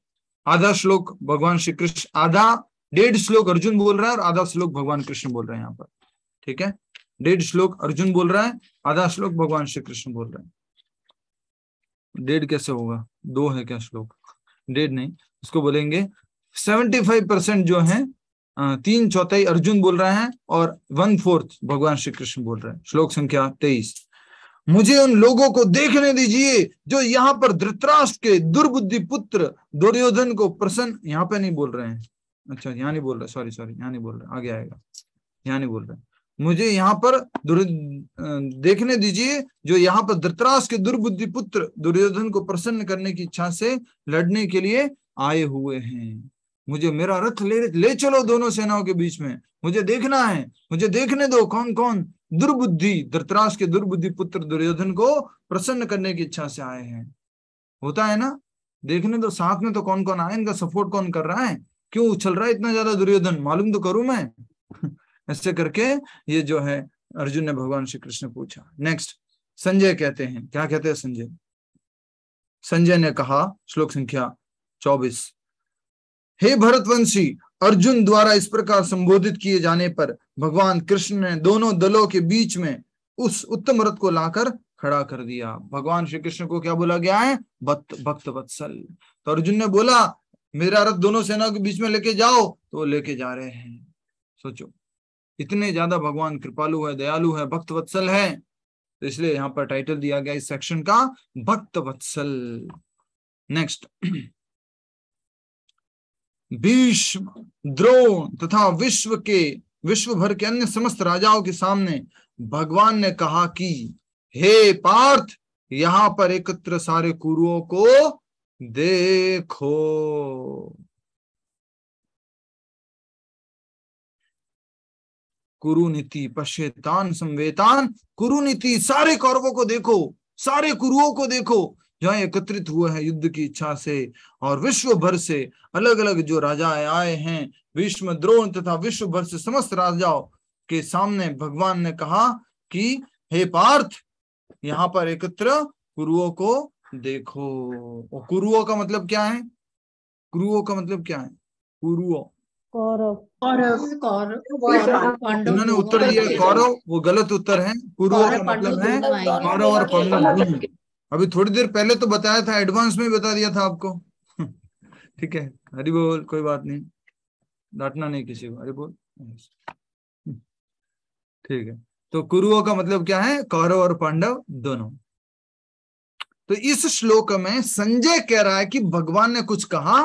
आधा श्लोक भगवान श्री कृष्ण, आधा 1.5 श्लोक अर्जुन बोल रहा है और आधा श्लोक भगवान कृष्ण बोल रहे हैं यहाँ पर, ठीक है। 1.5 श्लोक अर्जुन बोल रहा है, आधा श्लोक भगवान श्री कृष्ण बोल रहे हैं। 1.5 कैसे होगा, 2 है क्या श्लोक, 1.5 नहीं, उसको बोलेंगे 75% जो है, 3/4 अर्जुन बोल रहे हैं और 1/4 भगवान श्री कृष्ण बोल रहे हैं। श्लोक संख्या 23, मुझे उन लोगों को देखने दीजिए जो यहाँ पर धृतराष्ट्र के दुर्बुद्धि पुत्र दुर्योधन को प्रसन्न, यहाँ पे नहीं बोल रहे हैं, अच्छा यहाँ नहीं बोल रहे, सॉरी यहाँ नहीं बोल रहे, आगे आएगा, यहाँ नहीं बोल रहे। मुझे यहाँ पर देखने दीजिए जो यहाँ पर धृतराष्ट्र के दुर्बुद्धि पुत्र दुर्योधन को प्रसन्न करने की इच्छा से लड़ने के लिए आए हुए हैं। मुझे मेरा रथ ले चलो दोनों सेनाओं के बीच में, मुझे देखना है, मुझे देखने दो कौन कौन दुर्बुद्धि धृतराष्ट्र के दुर्बुद्धि पुत्र दुर्योधन को प्रसन्न करने की इच्छा से आए हैं। होता है ना, देखने दो, साथ में तो कौन कौन आए, इनका सपोर्ट कौन कर रहा है, क्यों उछल रहा है इतना ज्यादा दुर्योधन, मालूम तो करूं मैं। ऐसे करके ये जो है अर्जुन ने भगवान श्री कृष्ण पूछा। नेक्स्ट संजय कहते हैं, क्या कहते हैं संजय? संजय ने कहा, श्लोक संख्या 24, हे भरतवंशी, अर्जुन द्वारा इस प्रकार संबोधित किए जाने पर भगवान कृष्ण ने दोनों दलों के बीच में उस उत्तम रथ को लाकर खड़ा कर दिया। भगवान श्री कृष्ण को क्या बोला गया है? भक्त वत्सल। तो अर्जुन ने बोला मेरा रथ दोनों सेनाओं के बीच में लेके जाओ, तो वो लेके जा रहे हैं। सोचो इतने ज्यादा भगवान कृपालु है, दयालु है, भक्त वत्सल है, तो इसलिए यहाँ पर टाइटल दिया गया इस सेक्शन का भक्त वत्सल। नेक्स्ट, भीष्म, द्रोण तथा विश्व भर के अन्य समस्त राजाओं के सामने भगवान ने कहा कि हे पार्थ, यहाँ पर एकत्र सारे कुरुओं को देखो। कुरुनीति पश्येतान संवेतान, कुरुनीति सारे कौरवों को देखो, सारे कुरुओं को देखो जहाँ एकत्रित हुए हैं युद्ध की इच्छा से, और विश्व भर से अलग अलग जो राजा आए हैं, भीष्म, द्रोण तथा विश्व भर से समस्त राजाओं के सामने भगवान ने कहा कि हे पार्थ, यहाँ पर एकत्र कुरुओं को देखो। और कुरुओं का मतलब क्या है? कुरुओं का मतलब क्या है? कुरुओं, उन्होंने उत्तर दिया कौरव, वो गलत उत्तर है। कुरुओं का मतलब है कौरव और पांडव। अभी थोड़ी देर पहले तो बताया था, एडवांस में बता दिया था आपको। ठीक है, हरि बोल, कोई बात नहीं, डांटना नहीं किसी को, हरि बोल। ठीक है, तो कुरुओं का मतलब क्या है? कौरव और पांडव दोनों। तो इस श्लोक में संजय कह रहा है कि भगवान ने कुछ कहा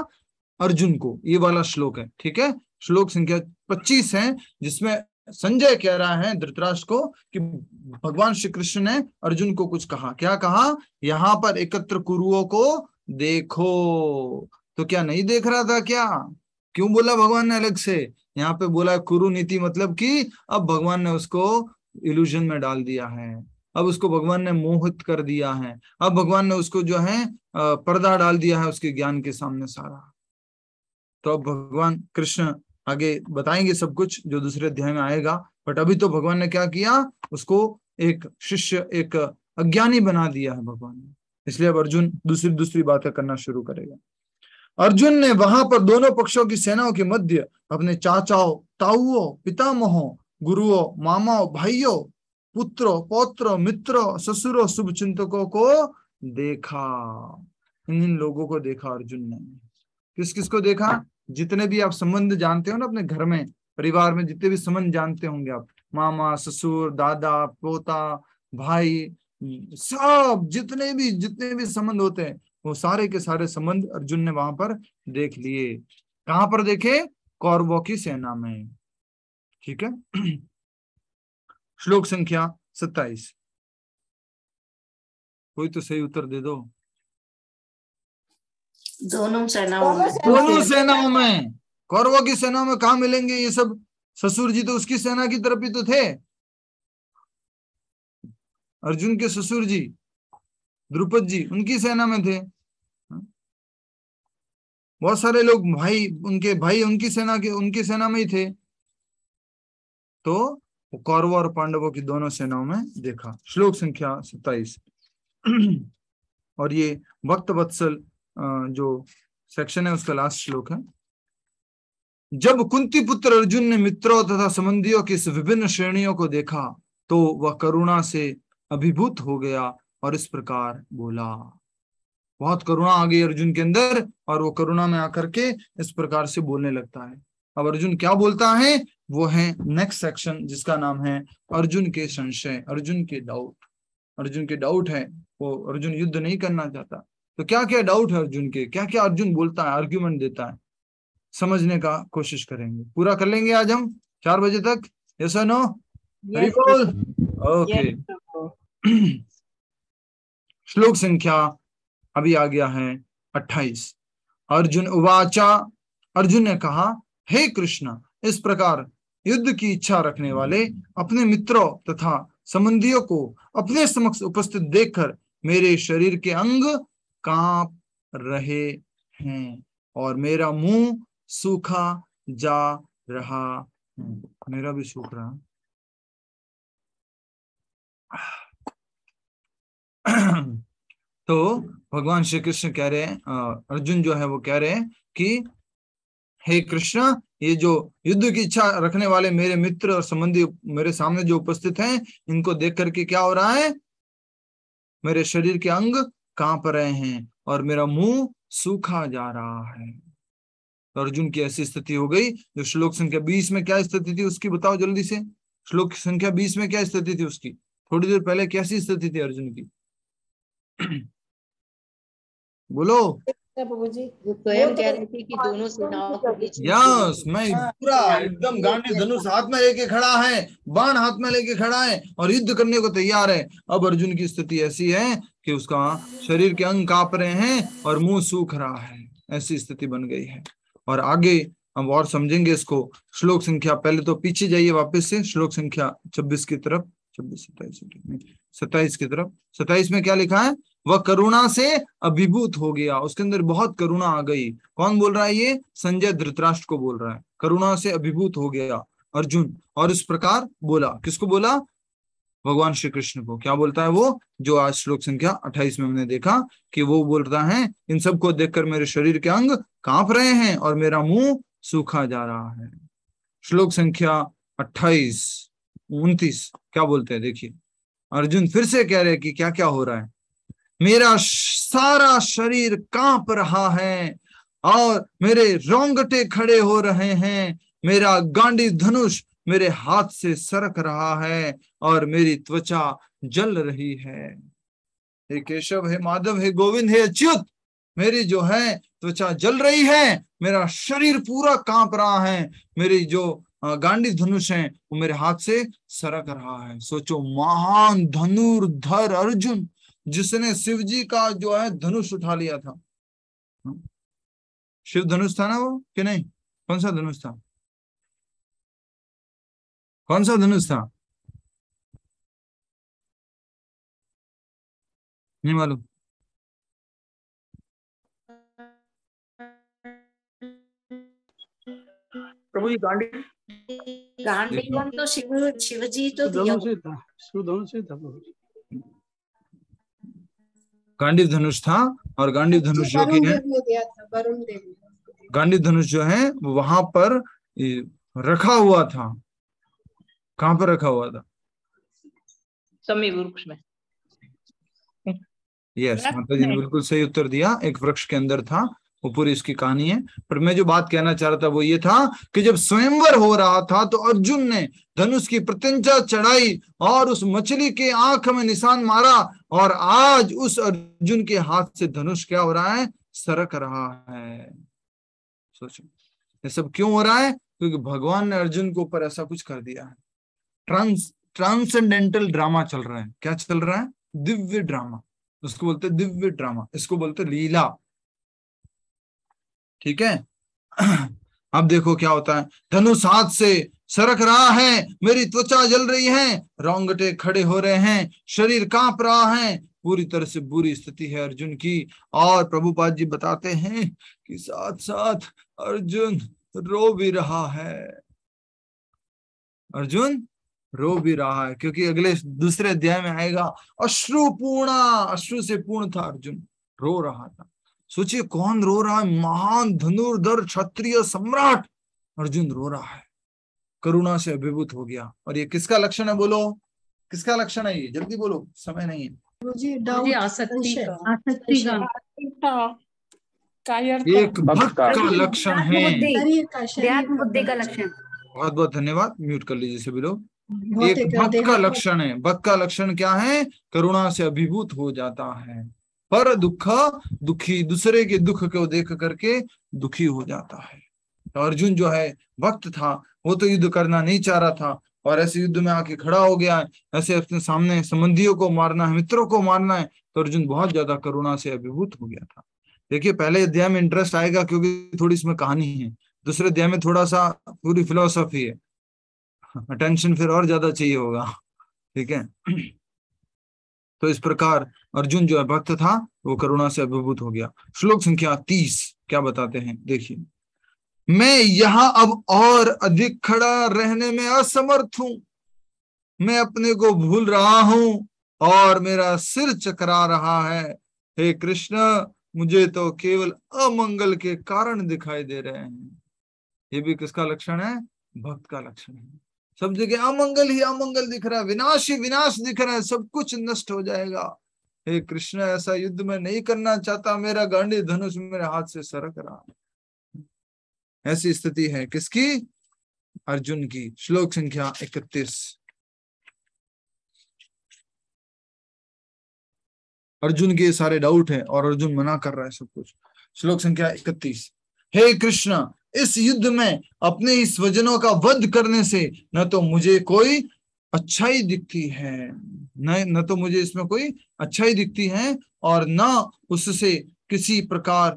अर्जुन को, ये वाला श्लोक है, ठीक है। श्लोक संख्या 25 है जिसमें संजय कह रहा है धृतराष्ट्र को कि भगवान श्री कृष्ण ने अर्जुन को कुछ कहा। क्या कहा? यहाँ पर एकत्र कुरुओं को देखो। तो क्या नहीं देख रहा था क्या? क्यों बोला भगवान ने अलग से? यहाँ पे बोला कुरु नीति, मतलब कि अब भगवान ने उसको इल्यूजन में डाल दिया है, अब उसको भगवान ने मोहित कर दिया है, अब भगवान ने उसको जो है पर्दा डाल दिया है उसके ज्ञान के सामने सारा। तो अब भगवान कृष्ण आगे बताएंगे सब कुछ जो दूसरे अध्याय में आएगा, बट अभी तो भगवान ने क्या किया? उसको एक शिष्य, एक अज्ञानी बना दिया है भगवान ने। इसलिए अब अर्जुन दूसरी बातें करना शुरू करेगा। अर्जुन ने वहां पर दोनों पक्षों की सेनाओं के मध्य अपने चाचाओं, ताऊओं, पितामहों, गुरुओं, मामाओं, भाइयों, पुत्रों, पौत्रों, मित्रों, ससुरों, शुभचिंतकों को देखा। इन लोगों को देखा अर्जुन ने। किस किस को देखा? जितने भी आप संबंध जानते हो ना अपने घर में, परिवार में जितने भी संबंध जानते होंगे आप, मामा, ससुर, दादा, पोता, भाई, सब जितने भी संबंध होते हैं, वो सारे के सारे संबंध अर्जुन ने वहां पर देख लिए। कहां पर देखे? कौरवों की सेना में, ठीक है। श्लोक संख्या 27, कोई तो सही उत्तर दे दो। दोनों सेनाओं में। दोनों सेनाओं में। कौरवों की सेनाओं में कहाँ मिलेंगे ये सब? ससुर जी तो उसकी सेना की तरफ ही तो थे, अर्जुन के ससुर जी द्रुपद जी उनकी सेना में थे। बहुत सारे लोग भाई उनकी सेना में ही थे। तो कौरवों और पांडवों की दोनों सेनाओं में देखा। श्लोक संख्या 27। और ये भक्त वत्सल जो सेक्शन है उसका लास्ट श्लोक है। जब कुंती पुत्र अर्जुन ने मित्रों तथा संबंधियों की इस विभिन्न श्रेणियों को देखा तो वह करुणा से अभिभूत हो गया और इस प्रकार बोला। बहुत करुणा आ गई अर्जुन के अंदर और वो करुणा में आकर के इस प्रकार से बोलने लगता है। अब अर्जुन क्या बोलता है वो है नेक्स्ट सेक्शन, जिसका नाम है अर्जुन के संशय, अर्जुन के डाउट। अर्जुन के डाउट है, वो अर्जुन युद्ध नहीं करना चाहता। तो क्या क्या डाउट है अर्जुन के, क्या क्या अर्जुन बोलता है, आर्ग्यूमेंट देता है, समझने का कोशिश करेंगे। पूरा कर लेंगे आज हम 4 बजे तक। यस और नो? हरि बोल। ओके। श्लोक संख्या अभी आ गया है 28। अर्जुन उवाचा, अर्जुन ने कहा, हे कृष्ण, इस प्रकार युद्ध की इच्छा रखने वाले अपने मित्रों तथा संबंधियों को अपने समक्ष उपस्थित देखकर मेरे शरीर के अंग कांप रहे हैं और मेरा मुंह सूखा जा रहा है। मेरा भी सूख रहा। तो भगवान श्री कृष्ण कह रहे हैं, अर्जुन जो है वो कह रहे हैं कि हे कृष्ण, ये जो युद्ध की इच्छा रखने वाले मेरे मित्र और संबंधी मेरे सामने जो उपस्थित हैं, इनको देख करके क्या हो रहा है? मेरे शरीर के अंग कांप रहे हैं और मेरा मुंह सूखा जा रहा है। तो अर्जुन की ऐसी स्थिति हो गई। जो श्लोक संख्या 20 में क्या स्थिति थी उसकी बताओ जल्दी से। श्लोक संख्या 20 में क्या स्थिति थी उसकी? थोड़ी देर पहले कैसी स्थिति थी अर्जुन की? बोलो। प्रभु जी स्वयं कह रहे थे कि दोनों सेनाओं के बीच में। यस, मैं पूरा एकदम गांडी धनुष हाथ में लेके खड़ा है, बाण हाथ में लेके खड़ा है और युद्ध करने को तैयार है। अब अर्जुन की स्थिति ऐसी है कि उसका शरीर के अंग कांप रहे हैं और मुंह सूख रहा है। ऐसी स्थिति बन गई है। और आगे हम और समझेंगे इसको। श्लोक संख्या, पहले तो पीछे जाइए वापस से श्लोक संख्या 26 की तरफ, 27 की तरफ। 27 में क्या लिखा है? वह करुणा से अभिभूत हो गया, उसके अंदर बहुत करुणा आ गई। कौन बोल रहा है ये? संजय धृतराष्ट्र को बोल रहा है। करुणा से अभिभूत हो गया अर्जुन और इस प्रकार बोला। किसको बोला? भगवान श्री कृष्ण को। क्या बोलता है वो? जो आज श्लोक संख्या 28 में हमने देखा कि वो बोलता है, इन सबको देखकर मेरे शरीर के अंग कांप रहे हैं और मेरा मुंह सूखा जा रहा है। श्लोक संख्या 28, 29 क्या बोलते हैं देखिए। अर्जुन फिर से कह रहे कि क्या क्या हो रहा है। मेरा सारा शरीर कांप रहा है और मेरे रोंगटे खड़े हो रहे हैं, मेरा गांडी धनुष मेरे हाथ से सरक रहा है और मेरी त्वचा जल रही है। हे केशव, हे माधव, हे गोविंद, हे अच्युत, मेरी जो है त्वचा जल रही है, मेरा शरीर पूरा कांप रहा है, मेरी जो गांडी धनुष है वो मेरे हाथ से सरक रहा है। सोचो, महान धनुर्धर अर्जुन जिसने शिव जी का जो है धनुष उठा लिया था। शिव धनुष था ना वो कि नहीं? कौन सा धनुष था? कौन सा धनुष था? नहीं मालूम? प्रभु जी गांडीवन तो शिवजी तो दिया था, शिव धनुष ही था। गांडीव धनुष था और गांडीव धनुष जो कि है, गांडीव धनुष जो है वहां पर रखा हुआ था। कहां पर रखा हुआ था? समी वृक्ष में। यस, माता जी ने बिल्कुल सही उत्तर दिया। एक वृक्ष के अंदर था। वो पूरी इसकी कहानी है। पर मैं जो बात कहना चाह रहा था वो ये था कि जब स्वयंवर हो रहा था तो अर्जुन ने धनुष की प्रत्यंचा चढ़ाई और उस मछली के आंख में निशान मारा और आज उस अर्जुन के हाथ से धनुष क्या हो रहा है? सरक रहा है। सोचो, ये सब क्यों हो रहा है? क्योंकि भगवान ने अर्जुन के ऊपर ऐसा कुछ कर दिया है। ट्रांसेंडेंटल ड्रामा चल रहा है। क्या चल रहा है? दिव्य ड्रामा। उसको बोलते दिव्य ड्रामा, इसको बोलते लीला। ठीक है। अब देखो क्या होता है, धनुष हाथ से सरक रहा है, मेरी त्वचा जल रही है, रोंगटे खड़े हो रहे हैं, शरीर कांप रहा है, पूरी तरह से बुरी स्थिति है अर्जुन की। और प्रभुपाद जी बताते हैं कि साथ साथ अर्जुन रो भी रहा है, अर्जुन रो भी रहा है, क्योंकि अगले दूसरे अध्याय में आएगा अश्रुपूर्णा, अश्रु से पूर्ण था अर्जुन, रो रहा था। सोचिए कौन रो रहा है, महान धनुर्धर क्षत्रिय सम्राट अर्जुन रो रहा है, करुणा से अभिभूत हो गया। और ये किसका लक्षण है, बोलो किसका लक्षण है, ये जल्दी बोलो, समय नहीं है। मुझे आसक्ति का एक भक्त का लक्षण है, अध्यात्म बुद्धि का लक्षण। बहुत बहुत धन्यवाद, म्यूट कर लीजिए सभी लोग। एक भक्त का लक्षण है, भक्त का लक्षण क्या है, करुणा से अभिभूत हो जाता है, पर दुखी, दूसरे के दुख को देख करके दुखी हो जाता है। तो अर्जुन जो है भक्त था, वो तो युद्ध करना नहीं चाह रहा था, और ऐसे युद्ध में आके खड़ा हो गया है, ऐसे अपने सामने संबंधियों को मारना है, मित्रों को मारना है, तो अर्जुन बहुत ज्यादा करुणा से अभिभूत हो गया था। देखिए पहले अध्याय में इंटरेस्ट आएगा क्योंकि थोड़ी इसमें कहानी है, दूसरे अध्याय में थोड़ा सा पूरी फिलोसॉफी है, अटेंशन फिर और ज्यादा चाहिए होगा। ठीक है। तो इस प्रकार अर्जुन जो है भक्त था, वो करुणा से अभिभूत हो गया। श्लोक संख्या 30 क्या बताते हैं, देखिए, मैं यहाँ अब और अधिक खड़ा रहने में असमर्थ हूं, मैं अपने को भूल रहा हूं और मेरा सिर चकरा रहा है। हे कृष्ण, मुझे तो केवल अमंगल के कारण दिखाई दे रहे हैं। ये भी किसका लक्षण है, भक्त का लक्षण है। सब जगह अमंगल ही अमंगल दिख रहा है, विनाश ही विनाश दिख रहा है, सब कुछ नष्ट हो जाएगा। हे कृष्ण, ऐसा युद्ध मैं नहीं करना चाहता, मेरा गांडी धनुष मेरे हाथ से सरक रहा है। ऐसी स्थिति है किसकी, अर्जुन की। श्लोक संख्या 31। अर्जुन के सारे डाउट है और अर्जुन मना कर रहा है सब कुछ। श्लोक संख्या 31। हे कृष्ण, इस युद्ध में अपने ही स्वजनों का वध करने से न तो मुझे कोई अच्छाई दिखती है, न तो मुझे इसमें कोई अच्छाई दिखती है, और न उससे किसी प्रकार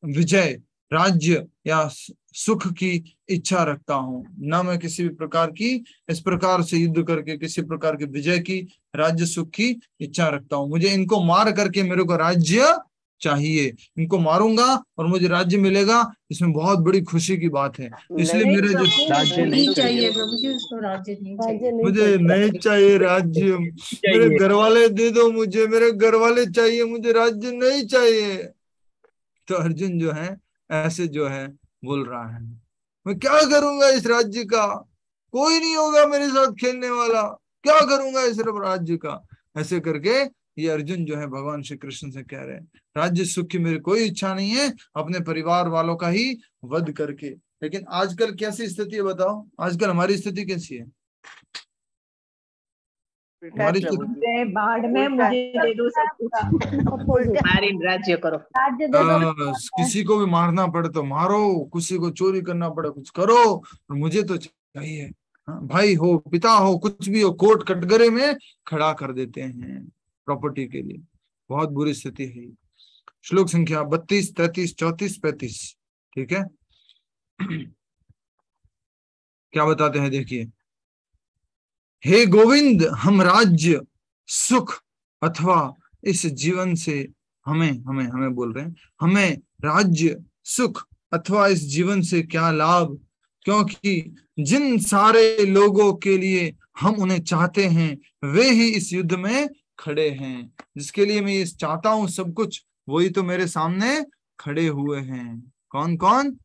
विजय, राज्य या सुख की इच्छा रखता हूं। न मैं किसी भी प्रकार की इस प्रकार से युद्ध करके किसी प्रकार के विजय की, राज्य सुख की इच्छा रखता हूं। मुझे इनको मार करके मेरे को राज्य चाहिए, इनको मारूंगा और मुझे राज्य मिलेगा, इसमें बहुत बड़ी खुशी की बात है। इसलिए मेरे जो राज्य नहीं चाहिए प्रभु जी, उसको राज्य नहीं चाहिए, मुझे नहीं चाहिए राज्य, मेरे घर वाले दे दो मुझे, मेरे घर वाले चाहिए, मुझे राज्य नहीं चाहिए। तो अर्जुन जो है ऐसे जो है बोल रहा है, मैं क्या करूंगा इस राज्य का, कोई नहीं होगा मेरे साथ खेलने वाला, क्या करूंगा इस राज्य का। ऐसे करके ये अर्जुन जो है भगवान श्री कृष्ण से कह रहे हैं, राज्य सुख की मेरी कोई इच्छा नहीं है, अपने परिवार वालों का ही वध करके। लेकिन आजकल कैसी स्थिति है बताओ, आजकल हमारी स्थिति कैसी है, हमारी बाढ़ में मुझे दे दो सब कुछ, राज्य करो, किसी को भी मारना पड़े तो मारो, किसी को चोरी करना पड़े कुछ करो, और मुझे तो चाहिए। भाई हो, पिता हो, कुछ भी हो, कोर्ट कटघरे में खड़ा कर देते हैं प्रॉपर्टी के लिए। बहुत बुरी स्थिति है। श्लोक संख्या 32, 33, 34, 35। ठीक है। क्या बताते हैं, देखिए, हे गोविंद, हम राज्य सुख अथवा इस जीवन से हमें बोल रहे हैं, हमें राज्य सुख अथवा इस जीवन से क्या लाभ, क्योंकि जिन सारे लोगों के लिए हम उन्हें चाहते हैं वे ही इस युद्ध में खड़े हैं। जिसके लिए मैं ये चाहता हूं सब कुछ, वही तो मेरे सामने खड़े हुए हैं। कौन कौन,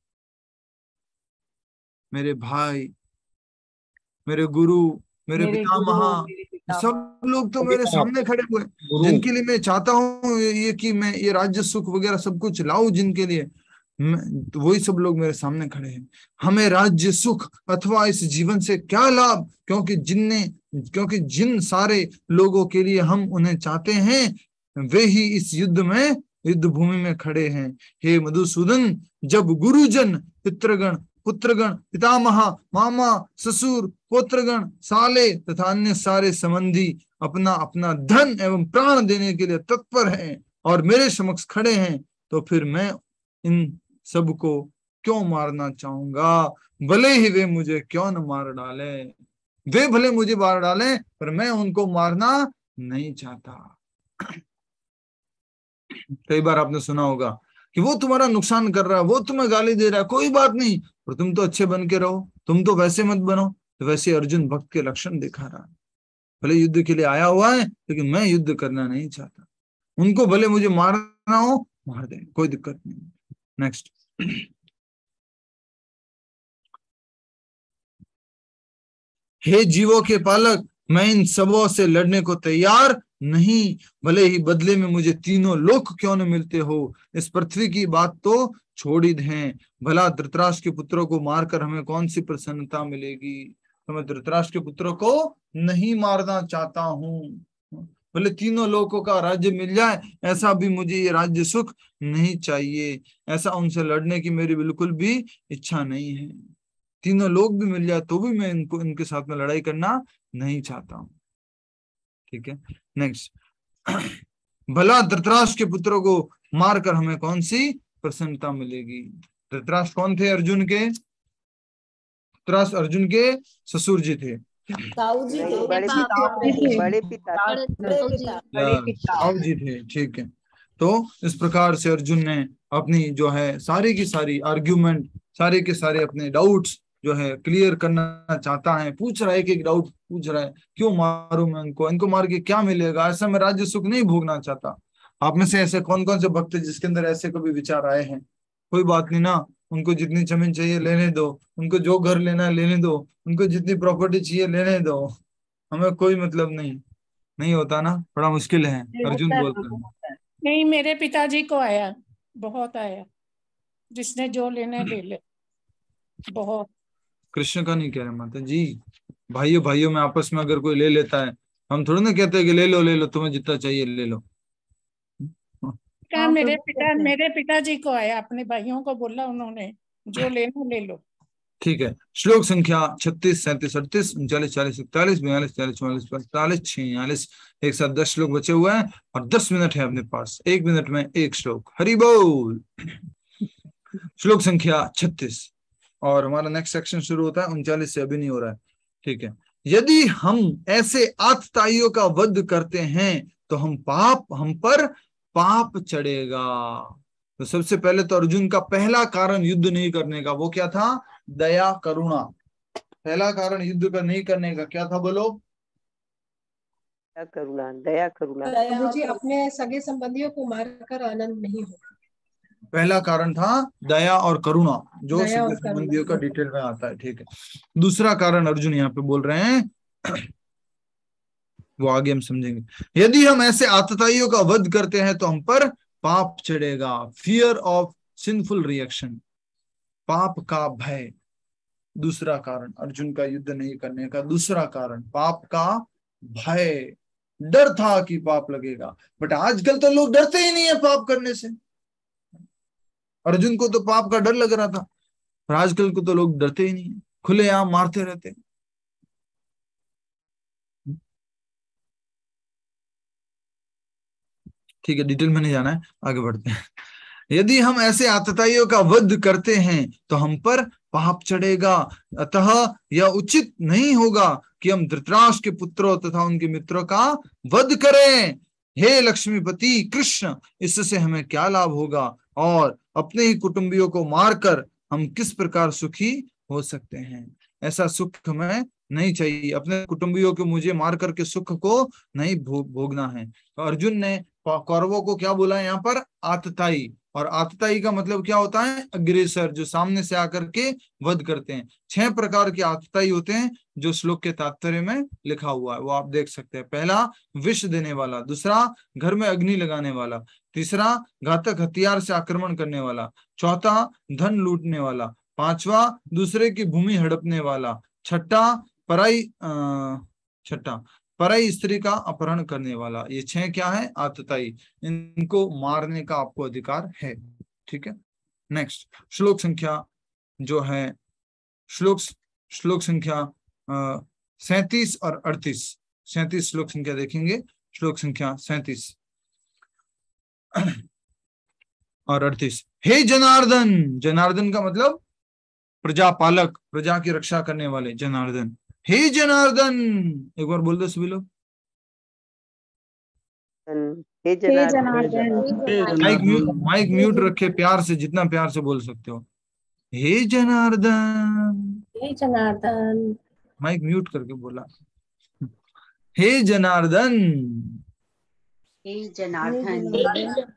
मेरे भाई, मेरे गुरु, मेरे पितामह, सब लोग तो मेरे सामने खड़े हुए, जिनके लिए मैं चाहता हूँ ये कि मैं ये राज्य सुख वगैरह सब कुछ लाऊं, जिनके लिए तो वही सब लोग मेरे सामने खड़े हैं। हमें राज्य सुख अथवा इस जीवन से क्या लाभ, क्योंकि जिन सारे लोगों के लिए हम उन्हें चाहते हैं वे ही इस युद्ध में, युद्ध भूमि में खड़े हैं। हे मधुसूदन, जब गुरुजन, पितृगण, पुत्रगण, पितामह, मामा, ससुर, पुत्रगण, साले तथा अन्य सारे संबंधी अपना अपना धन एवं प्राण देने के लिए तत्पर हैं और मेरे समक्ष खड़े हैं, तो फिर मैं इन सबको क्यों मारना चाहूंगा? भले ही वे मुझे क्यों न मार डाले, वे भले मुझे मार डालें, पर मैं उनको मारना नहीं चाहता। कई बार आपने सुना होगा कि वो तुम्हारा नुकसान कर रहा है, वो तुम्हें गाली दे रहा है, कोई बात नहीं, पर तुम तो अच्छे बन के रहो, तुम तो वैसे मत बनो। तो वैसे अर्जुन भक्त के लक्षण दिखा रहा है। भले युद्ध के लिए आया हुआ है, लेकिन मैं युद्ध करना नहीं चाहता। उनको भले मुझे मारना हो, मार दे, कोई दिक्कत नहीं। नेक्स्ट, हे जीवों के पालक, मैं इन सबों से लड़ने को तैयार नहीं, भले ही बदले में मुझे तीनों लोक क्यों न मिलते हो। इस पृथ्वी की बात तो छोड़ ही दें, भला धृतराष्ट्र के पुत्रों को मारकर हमें कौन सी प्रसन्नता मिलेगी? तो मैं धृतराष्ट्र के पुत्रों को नहीं मारना चाहता हूँ। भले तीनों लोगों का राज्य मिल जाए, ऐसा भी मुझे ये राज्य सुख नहीं चाहिए। ऐसा उनसे लड़ने की मेरी बिल्कुल भी इच्छा नहीं है। तीनों लोग भी मिल जाए तो भी मैं इनके साथ में लड़ाई करना नहीं चाहता हूँ। ठीक है, नेक्स्ट, भला धृतराष्ट्र के पुत्रों को मारकर हमें कौन सी प्रसन्नता मिलेगी? धृतराष्ट्र कौन थे? अर्जुन के धृतराष्ट्र अर्जुन के ससुर जी थे, ताऊ जी थे, बड़े पिता ताऊ जी थे। ठीक है, तो इस प्रकार से अर्जुन ने अपनी जो है सारी की सारी आर्ग्यूमेंट, सारे के सारे अपने डाउट्स जो है क्लियर करना चाहता है। पूछ रहा है, एक डाउट पूछ रहा है, क्यों मारूं मैं इनको? इनको मार के क्या मिलेगा? ऐसा मैं राज्य सुख नहीं भोगना चाहता। आप में से ऐसे कौन कौन से भक्त जिसके अंदर ऐसे कभी विचार आए हैं? कोई बात नहीं ना, उनको जितनी जमीन चाहिए लेने दो, उनको जो घर लेना है लेने दो, उनको जितनी प्रॉपर्टी चाहिए लेने दो, हमें कोई मतलब नहीं। नहीं होता ना, बड़ा मुश्किल है। अर्जुन बोलते हैं नहीं, मेरे पिताजी को आया, बहुत आया, जिसने जो लेने ले ले, बहुत। कृष्ण का नहीं कह रहे माता जी, भाइयों भाइयों में आपस में अगर कोई ले लेता है, हम थोड़ी ना कहते हैं कि ले लो तुम्हें जितना चाहिए ले लो। क्या मेरे पिताजी को आया, अपने भाइयों को बोला उन्होंने, जो लेना ले लो। ठीक है, श्लोक संख्या 36, 37, 38, 39, 40, 41, 42, 43, 44, 45, 46, एक साथ 10 श्लोक बचे हुए हैं और 10 मिनट है अपने पास। 1 मिनट में एक श्लोक। हरि बोल। श्लोक संख्या 36 और हमारा नेक्स्ट सेक्शन शुरू होता है 39 से, अभी नहीं हो रहा है। ठीक है, यदि हम ऐसे आतताइयों का वध करते हैं तो हम पर पाप चढ़ेगा। तो सबसे पहले तो अर्जुन का पहला कारण युद्ध नहीं करने का वो क्या था? दया करुणा। पहला कारण युद्ध का नहीं करने का क्या था? बोलो। दया करुणा। मुझे अपने सगे संबंधियों को मारकर आनंद नहीं हो। पहला कारण था दया और करुणा, जो सगे संबंधियों का डिटेल में आता है। ठीक है, दूसरा कारण अर्जुन यहाँ पे बोल रहे हैं, वो आगे हम समझेंगे। यदि हम ऐसे आतताइयों का वध करते हैं तो हम पर पाप चढ़ेगा। फियर ऑफ सिंफुल रिएक्शन, पाप का भय। दूसरा कारण अर्जुन का युद्ध नहीं करने का दूसरा कारण पाप का भय। डर था कि पाप लगेगा, बट आजकल तो लोग डरते ही नहीं है पाप करने से। अर्जुन को तो पाप का डर लग रहा था, पर आजकल को तो लोग डरते ही नहीं है, खुलेआम मारते रहते हैं। ठीक है, डिटेल में नहीं जाना है, आगे बढ़ते हैं। यदि हम ऐसे आतताइयों का वध करते हैं तो हम पर पाप चढ़ेगा। अतः यह उचित नहीं होगा कि हम धृतराष्ट्र के पुत्रों तथा उनके मित्रों का वध करें। हे लक्ष्मीपति कृष्ण, इससे हमें क्या लाभ होगा और अपने ही कुटुंबियों को मारकर हम किस प्रकार सुखी हो सकते हैं? ऐसा सुख हमें नहीं चाहिए। अपने कुटुंबियों को मुझे मार करके सुख को नहीं भोगना है। तो अर्जुन ने कौरवों को क्या बोला है यहाँ पर? आतताई। और आतताई का मतलब क्या होता है? अग्रेसर, जो सामने से आकर के वध करते हैं। 6 प्रकार के आतताई होते हैं जो श्लोक के तात्पर्य में लिखा हुआ है, वो आप देख सकते हैं। पहला विष देने वाला, दूसरा घर में अग्नि लगाने वाला, तीसरा घातक हथियार से आक्रमण करने वाला, चौथा धन लूटने वाला, पांचवा दूसरे की भूमि हड़पने वाला, छठा पराई स्त्री का अपहरण करने वाला। ये 6 क्या है? आतताई। इनको मारने का आपको अधिकार है। ठीक है, नेक्स्ट श्लोक संख्या जो है श्लोक संख्या 37 और 38। 37 श्लोक संख्या देखेंगे, श्लोक संख्या 37 और 38। हे जनार्दन, जनार्दन का मतलब प्रजापालक, प्रजा की रक्षा करने वाले जनार्दन। हे जनार्दन, एक बार बोल दो सभी लोग। हे जनार्दन। माइक म्यूट रखे, प्यार से, जितना प्यार से बोल सकते हो। हे जनार्दन, हे जनार्दन। माइक म्यूट करके बोला। हे जनार्दन, हे जनार्दन।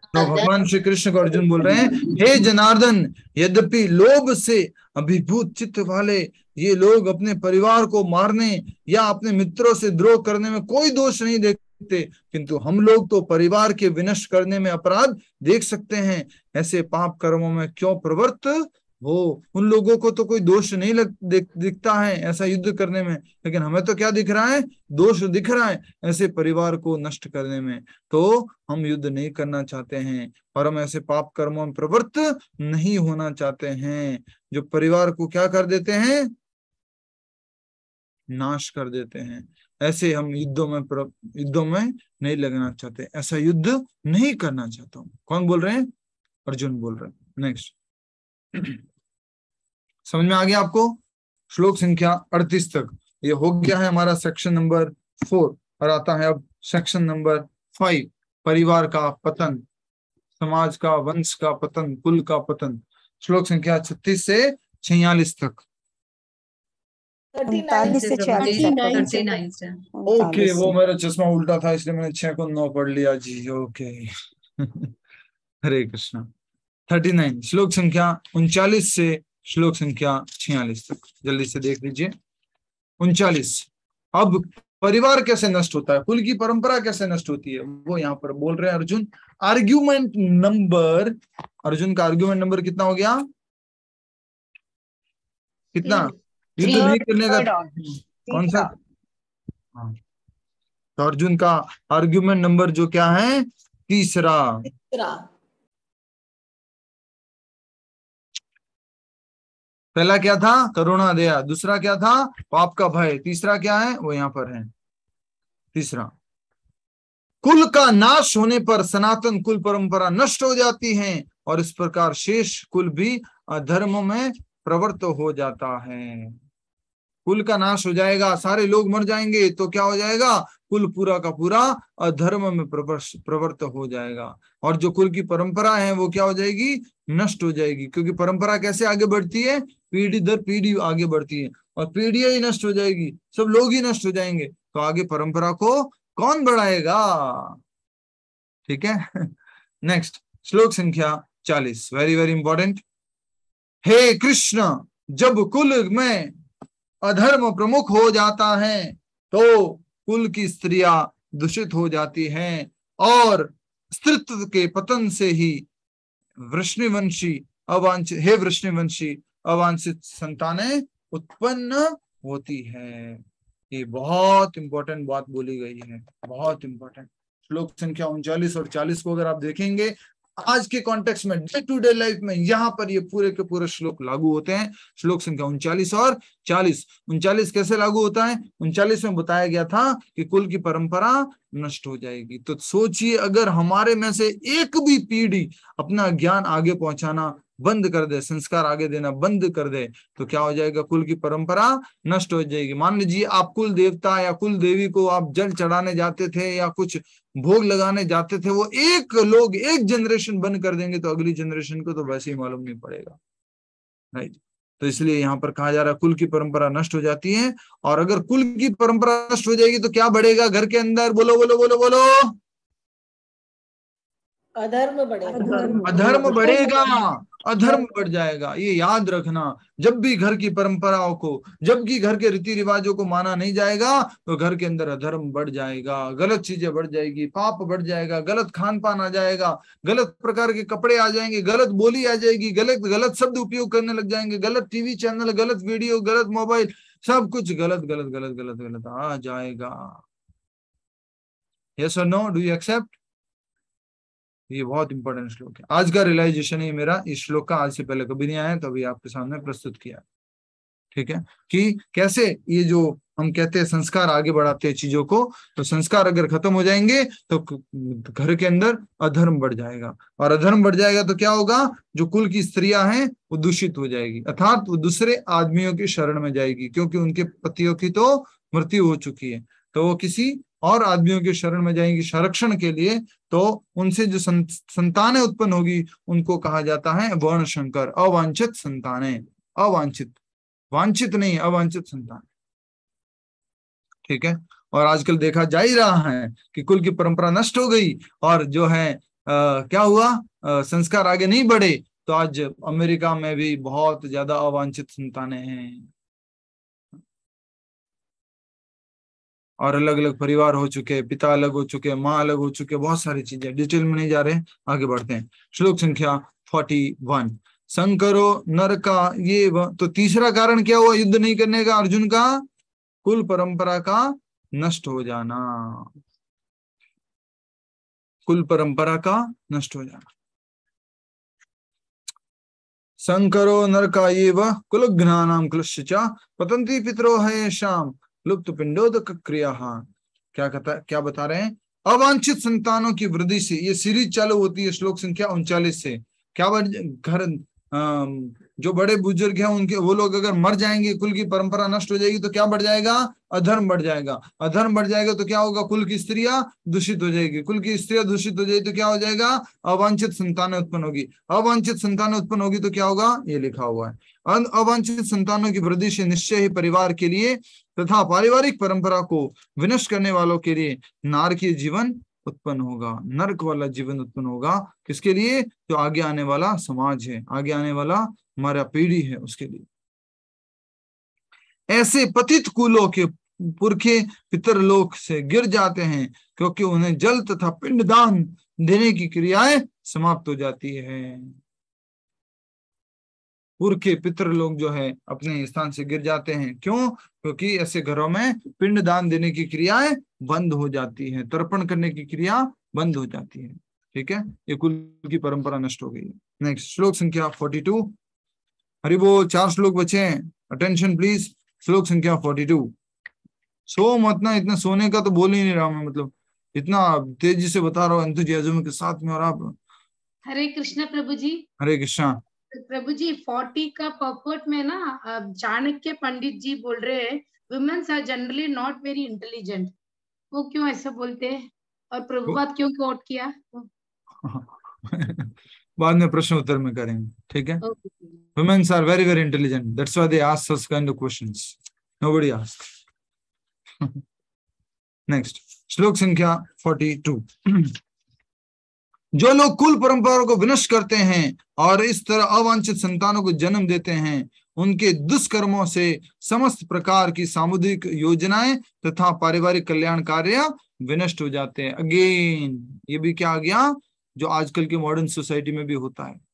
तो भगवान श्री कृष्ण को अर्जुन बोल रहे हैं, हे जनार्दन, यद्यपि लोभ से अभिभूत चित्त वाले ये लोग अपने परिवार को मारने या अपने मित्रों से द्रोह करने में कोई दोष नहीं देखते, किंतु हम लोग तो परिवार के विनष्ट करने में अपराध देख सकते हैं। ऐसे पाप कर्मों में क्यों प्रवृत्त हो? उन लोगों को तो कोई दोष नहीं दिखता है ऐसा युद्ध करने में, लेकिन हमें तो क्या दिख रहा है? दोष दिख रहा है ऐसे परिवार को नष्ट करने में। तो हम युद्ध नहीं करना चाहते हैं और हम ऐसे पाप कर्मों में प्रवृत्त नहीं होना चाहते हैं जो परिवार को क्या कर देते हैं? नाश कर देते हैं। ऐसे हम युद्धों में नहीं लगना चाहते, ऐसा युद्ध नहीं करना चाहता हूं। कौन बोल रहे हैं? अर्जुन बोल रहे हैं। नेक्स्ट, समझ में आ गया आपको? श्लोक संख्या 38 तक ये हो गया है हमारा सेक्शन नंबर 4 और आता है अब सेक्शन नंबर 5, परिवार का पतन, समाज का, वंश का पतन, कुल का पतन। श्लोक संख्या 36 से 46 तक। 39 से 46 तक। ओके, वो मेरा चश्मा उल्टा था इसलिए मैंने 6 को 9 पढ़ लिया जी। ओके हरे कृष्णा। 39 श्लोक संख्या 39 से श्लोक संख्या 46 तक जल्दी से देख लीजिए। 39, अब परिवार कैसे नष्ट होता है, कुल की परंपरा कैसे नष्ट होती है, वो यहाँ पर बोल रहे हैं अर्जुन। आर्ग्यूमेंट नंबर, अर्जुन का आर्ग्यूमेंट नंबर कितना हो गया? कितना? युद्ध नहीं करने का कौन सा? हाँ, तो अर्जुन का आर्ग्यूमेंट नंबर जो क्या है? तीसरा। पहला क्या था? करुणा दया। दूसरा क्या था? पाप का भय। तीसरा क्या है? वो यहां पर है। तीसरा, कुल का नाश होने पर सनातन कुल परंपरा नष्ट हो जाती है और इस प्रकार शेष कुल भी अधर्म में प्रवृत्त हो जाता है। कुल का नाश हो जाएगा, सारे लोग मर जाएंगे तो क्या हो जाएगा? कुल पूरा का पूरा अधर्म में प्रवृत्त हो जाएगा और जो कुल की परंपरा है वो क्या हो जाएगी? नष्ट हो जाएगी। क्योंकि परंपरा कैसे आगे बढ़ती है? पीढ़ी दर पीढ़ी आगे बढ़ती है और पीढ़ियां ही नष्ट हो जाएगी, सब लोग ही नष्ट हो जाएंगे, तो आगे परंपरा को कौन बढ़ाएगा? ठीक है। नेक्स्ट, श्लोक संख्या 40, वेरी वेरी इंपॉर्टेंट। हे कृष्ण, जब कुल में अधर्म प्रमुख हो जाता है तो कुल की स्त्रियां दूषित हो जाती हैं और स्त्रीत्व के पतन से ही वृष्णिवंशी अवांछित, हे वृष्णिवंशी अवांछित संतानें उत्पन्न होती है। ये बहुत इंपॉर्टेंट बात बोली गई है, बहुत इंपॉर्टेंट। श्लोक संख्या 39 और 40 को अगर आप देखेंगे आज के कॉन्टेक्स्ट में, डे टू डे लाइफ में, यहाँ पर ये पूरे के पूरे श्लोक लागू होते हैं। श्लोक संख्या 39 और 40। 39 कैसे लागू होता है? 39 में बताया गया था कि कुल की परंपरा नष्ट हो जाएगी। तो सोचिए, अगर हमारे में से एक भी पीढ़ी अपना ज्ञान आगे पहुंचाना बंद कर दे, संस्कार आगे देना बंद कर दे, तो क्या हो जाएगा? कुल की परंपरा नष्ट हो जाएगी। मान लीजिए आप कुल देवता या कुल देवी को आप जल चढ़ाने जाते थे या कुछ भोग लगाने जाते थे, वो एक लोग एक जनरेशन बंद कर देंगे तो अगली जनरेशन को तो वैसे ही मालूम नहीं पड़ेगा, राइट? तो इसलिए यहाँ पर कहा जा रहा है कुल की परंपरा नष्ट हो जाती है और अगर कुल की परंपरा नष्ट हो जाएगी तो क्या बढ़ेगा घर के अंदर? बोलो बोलो बोलो बोलो। अधर्म बढ़ेगा। अधर्म बढ़ेगा, अधर्म बढ़ जाएगा। ये याद रखना, जब भी घर की परंपराओं को, जब भी घर के रीति रिवाजों को माना नहीं जाएगा तो घर के अंदर अधर्म बढ़ जाएगा, गलत चीजें बढ़ जाएगी, पाप बढ़ जाएगा, गलत खान पान आ जाएगा, गलत प्रकार के कपड़े आ जाएंगे, गलत बोली आ जाएगी, गलत गलत शब्द उपयोग करने लग जाएंगे, गलत टीवी चैनल, गलत वीडियो, गलत मोबाइल, सब कुछ गलत गलत गलत गलत गलत आ जाएगा। यस और नो, डू यू एक्सेप्ट? ये बहुत इंपॉर्टेंट श्लोक है। आज का रियलाइजेशन है मेरा इस श्लोक का, आज से पहले कभी नहीं आया, तो अभी आपके सामने प्रस्तुत किया। ठीक है, कि कैसे ये जो हम कहते हैं संस्कार आगे बढ़ाते हैं चीजों को, तो संस्कार अगर खत्म हो जाएंगे तो घर के अंदर अधर्म बढ़ जाएगा, और अधर्म बढ़ जाएगा तो क्या होगा, जो कुल की स्त्रियां हैं वो दूषित हो जाएगी, अर्थात वो दूसरे आदमियों की शरण में जाएगी, क्योंकि उनके पतियों की तो मृत्यु हो चुकी है, तो वो किसी और आदमियों की शरण में जाएंगी संरक्षण के लिए। तो उनसे जो संतानें उत्पन्न होगी उनको कहा जाता है वर्ण संकर, अवांछित संतानें, अवांछित, वांछित नहीं, अवांछित संतान। ठीक है, और आजकल देखा जा ही रहा है कि कुल की परंपरा नष्ट हो गई, और जो है क्या हुआ, संस्कार आगे नहीं बढ़े, तो आज अमेरिका में भी बहुत ज्यादा अवांछित संतानें हैं, और अलग अलग परिवार हो चुके, पिता अलग हो चुके, माँ अलग हो चुके, बहुत सारी चीजें, डिटेल में नहीं जा रहे, आगे बढ़ते हैं। श्लोक संख्या 41, संकरो नर का ये तो तीसरा कारण क्या हुआ युद्ध नहीं करने का अर्जुन का, कुल परंपरा का नष्ट हो जाना, कुल परंपरा का नष्ट हो जाना। संकरो नरका ये वह कुल ज्ञानाम क्लुश्च पतंती पितरो है शाम लुप्त पिंडोदक क्रिया। क्या बता रहे हैं, अवांछित संतानों की वृद्धि से, ये सीरीज चालू होती है श्लोक संख्या 39 से। क्या घर जो बड़े बुजुर्ग हैं उनके, वो लोग अगर मर जाएंगे, कुल की परंपरा नष्ट हो जाएगी, तो क्या बढ़ जाएगा, अधर्म बढ़ जाएगा, अधर्म बढ़ जाएगा तो क्या होगा, कुल की स्त्रियां दूषित हो जाएगी, कुल की स्त्रियां दूषित हो जाएगी तो क्या हो जाएगा, अवांछित संतानें उत्पन्न होगी, अवांछित संतानें उत्पन्न होगी तो क्या होगा, ये लिखा हुआ है, अवांछित संतानों की वृद्धि से निश्चय ही परिवार के लिए तथा पारिवारिक परंपरा को विनष्ट करने वालों के लिए नारकीय जीवन उत्पन्न होगा, नरक वाला जीवन उत्पन्न होगा। किसके लिए, जो आगे आने वाला समाज है, आगे आने वाला हमारा पीढ़ी है, उसके लिए। ऐसे पतित कुलों के पुरखे पितरलोक से गिर जाते हैं, क्योंकि उन्हें जल तथा पिंडदान देने की क्रियाएं समाप्त हो जाती है। पुरखे पितरलोक जो है अपने स्थान से गिर जाते हैं, क्यों, क्योंकि ऐसे घरों में पिंडदान देने की क्रियाएं बंद हो जाती है, तर्पण करने की क्रिया बंद हो जाती है। ठीक है, ये कुल की परंपरा नष्ट हो गई है। नेक्स्ट श्लोक संख्या 42, हरि बोल, 4 श्लोक बचे हैं, अटेंशन प्लीज। श्लोक संख्या 42, सो मत ना, इतना सोने का तो बोल ही नहीं रहा मैं, मतलब इतना तेजी से बता रहा हूँ एंथुसियाज्म के साथ में, और आप। हरे कृष्णा प्रभु जी। हरे कृष्णा प्रभु जी 40 का पर्पट में ना चाणक्य पंडित जी बोल रहे हैं womens are generally not very intelligent, वो क्यों ऐसा बोलते हैं, और प्रभुपाद क्यों कोट किया? बाद में प्रश्न उत्तर में करेंगे, ठीक है। Women are very very intelligent, that's why they ask such kind of questions, nobody asks. Next श्लोक संख्या 42, जो लोग कुल परंपरा को विनष्ट करते हैं और इस तरह अवांछित संतानों को जन्म देते हैं, उनके दुष्कर्मों से समस्त प्रकार की सामुदायिक योजनाएं तथा पारिवारिक कल्याण कार्य विनष्ट हो जाते हैं। अगेन ये भी क्या आ गया, जो आजकल की मॉडर्न सोसाइटी में भी होता है।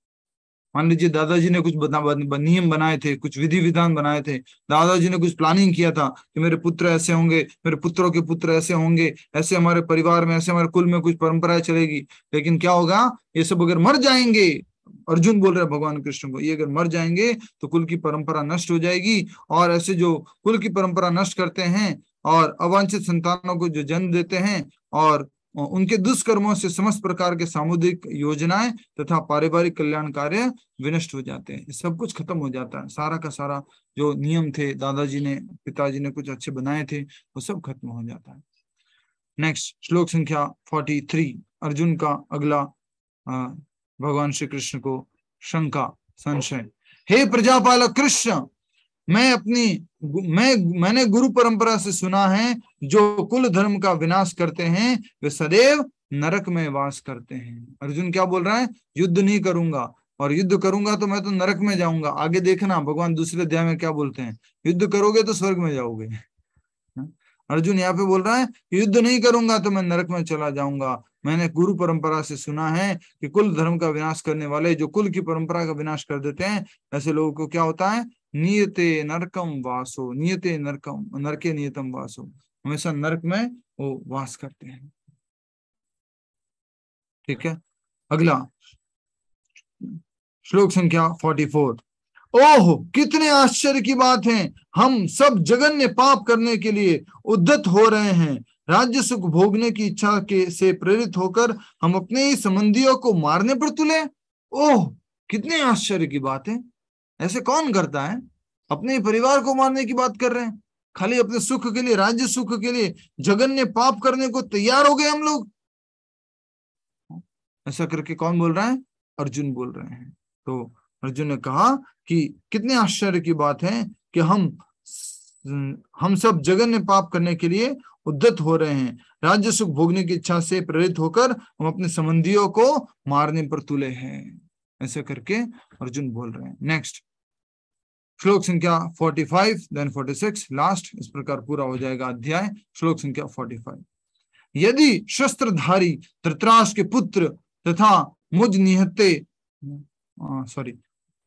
मान लीजिए दादाजी ने कुछ नियम बनाए थे, कुछ विधि विधान बनाए थे, दादाजी ने कुछ प्लानिंग किया था कि मेरे पुत्र ऐसे होंगे, मेरे पुत्रों के पुत्र ऐसे होंगे, ऐसे हमारे परिवार में, ऐसे हमारे कुल में कुछ परंपराएं चलेगी। लेकिन क्या होगा, ये सब अगर मर जाएंगे, अर्जुन बोल रहे हैं भगवान कृष्ण को, ये अगर मर जाएंगे तो कुल की परंपरा नष्ट हो जाएगी। और ऐसे जो कुल की परंपरा नष्ट करते हैं और अवांछित संतानों को जो जन्म देते हैं, और उनके दुष्कर्मों से समस्त प्रकार के सामुदायिक योजनाएं तथा पारिवारिक कल्याण कार्य विनष्ट हो जाते हैं। सब कुछ खत्म हो जाता है, सारा का सारा जो नियम थे, दादाजी ने पिताजी ने कुछ अच्छे बनाए थे, वो सब खत्म हो जाता है। नेक्स्ट श्लोक संख्या 43, अर्जुन का अगला भगवान श्री कृष्ण को शंका, संशय। हे प्रजापालक कृष्ण, मैंने गुरु परंपरा से सुना है, जो कुल धर्म का विनाश करते हैं वे सदैव नरक में वास करते हैं। अर्जुन क्या बोल रहा है, युद्ध नहीं करूंगा, और युद्ध करूंगा तो मैं तो नरक में जाऊंगा। आगे देखना भगवान दूसरे अध्याय में क्या बोलते हैं, युद्ध करोगे तो स्वर्ग में जाओगे। अर्जुन यहाँ पे बोल रहा है युद्ध नहीं करूंगा तो मैं नरक में चला जाऊंगा। मैंने गुरु परंपरा से सुना है कि कुल धर्म का विनाश करने वाले, जो कुल की परंपरा का विनाश कर देते हैं, ऐसे लोगों को क्या होता है, नियते नरकम वासो, नियते नरकम नरके नियतम वासो, हमेशा नरक में वो वास करते हैं। ठीक है, अगला श्लोक संख्या 44, ओह कितने आश्चर्य की बात है, हम सब जघन्य पाप करने के लिए उद्यत हो रहे हैं। राज्य सुख भोगने की इच्छा के से प्रेरित होकर हम अपने ही संबंधियों को मारने पर तुले। ओह कितने आश्चर्य की बात है, ऐसे कौन करता है? अपने परिवार को मारने की बात कर रहे हैं, खाली अपने सुख के लिए, राज्य सुख के लिए जघन्य पाप करने को तैयार हो गए हम लोग। ऐसा करके कौन बोल रहा है? अर्जुन बोल रहे हैं। तो अर्जुन ने कहा कि कितने आश्चर्य की बात है कि हम सब जघन्य पाप करने के लिए उद्यत हो रहे हैं। राज्य सुख भोगने की इच्छा से प्रेरित होकर हम अपने संबंधियों को मारने पर तुले हैं। ऐसे करके अर्जुन बोल रहे हैं। नेक्स्ट श्लोक संख्या 45 देन 46 लास्ट। इस प्रकार पूरा हो जाएगा अध्याय। श्लोक संख्या 45। यदि शस्त्रधारी धृतराष्ट्र के पुत्र तथा मुझ निहत्ते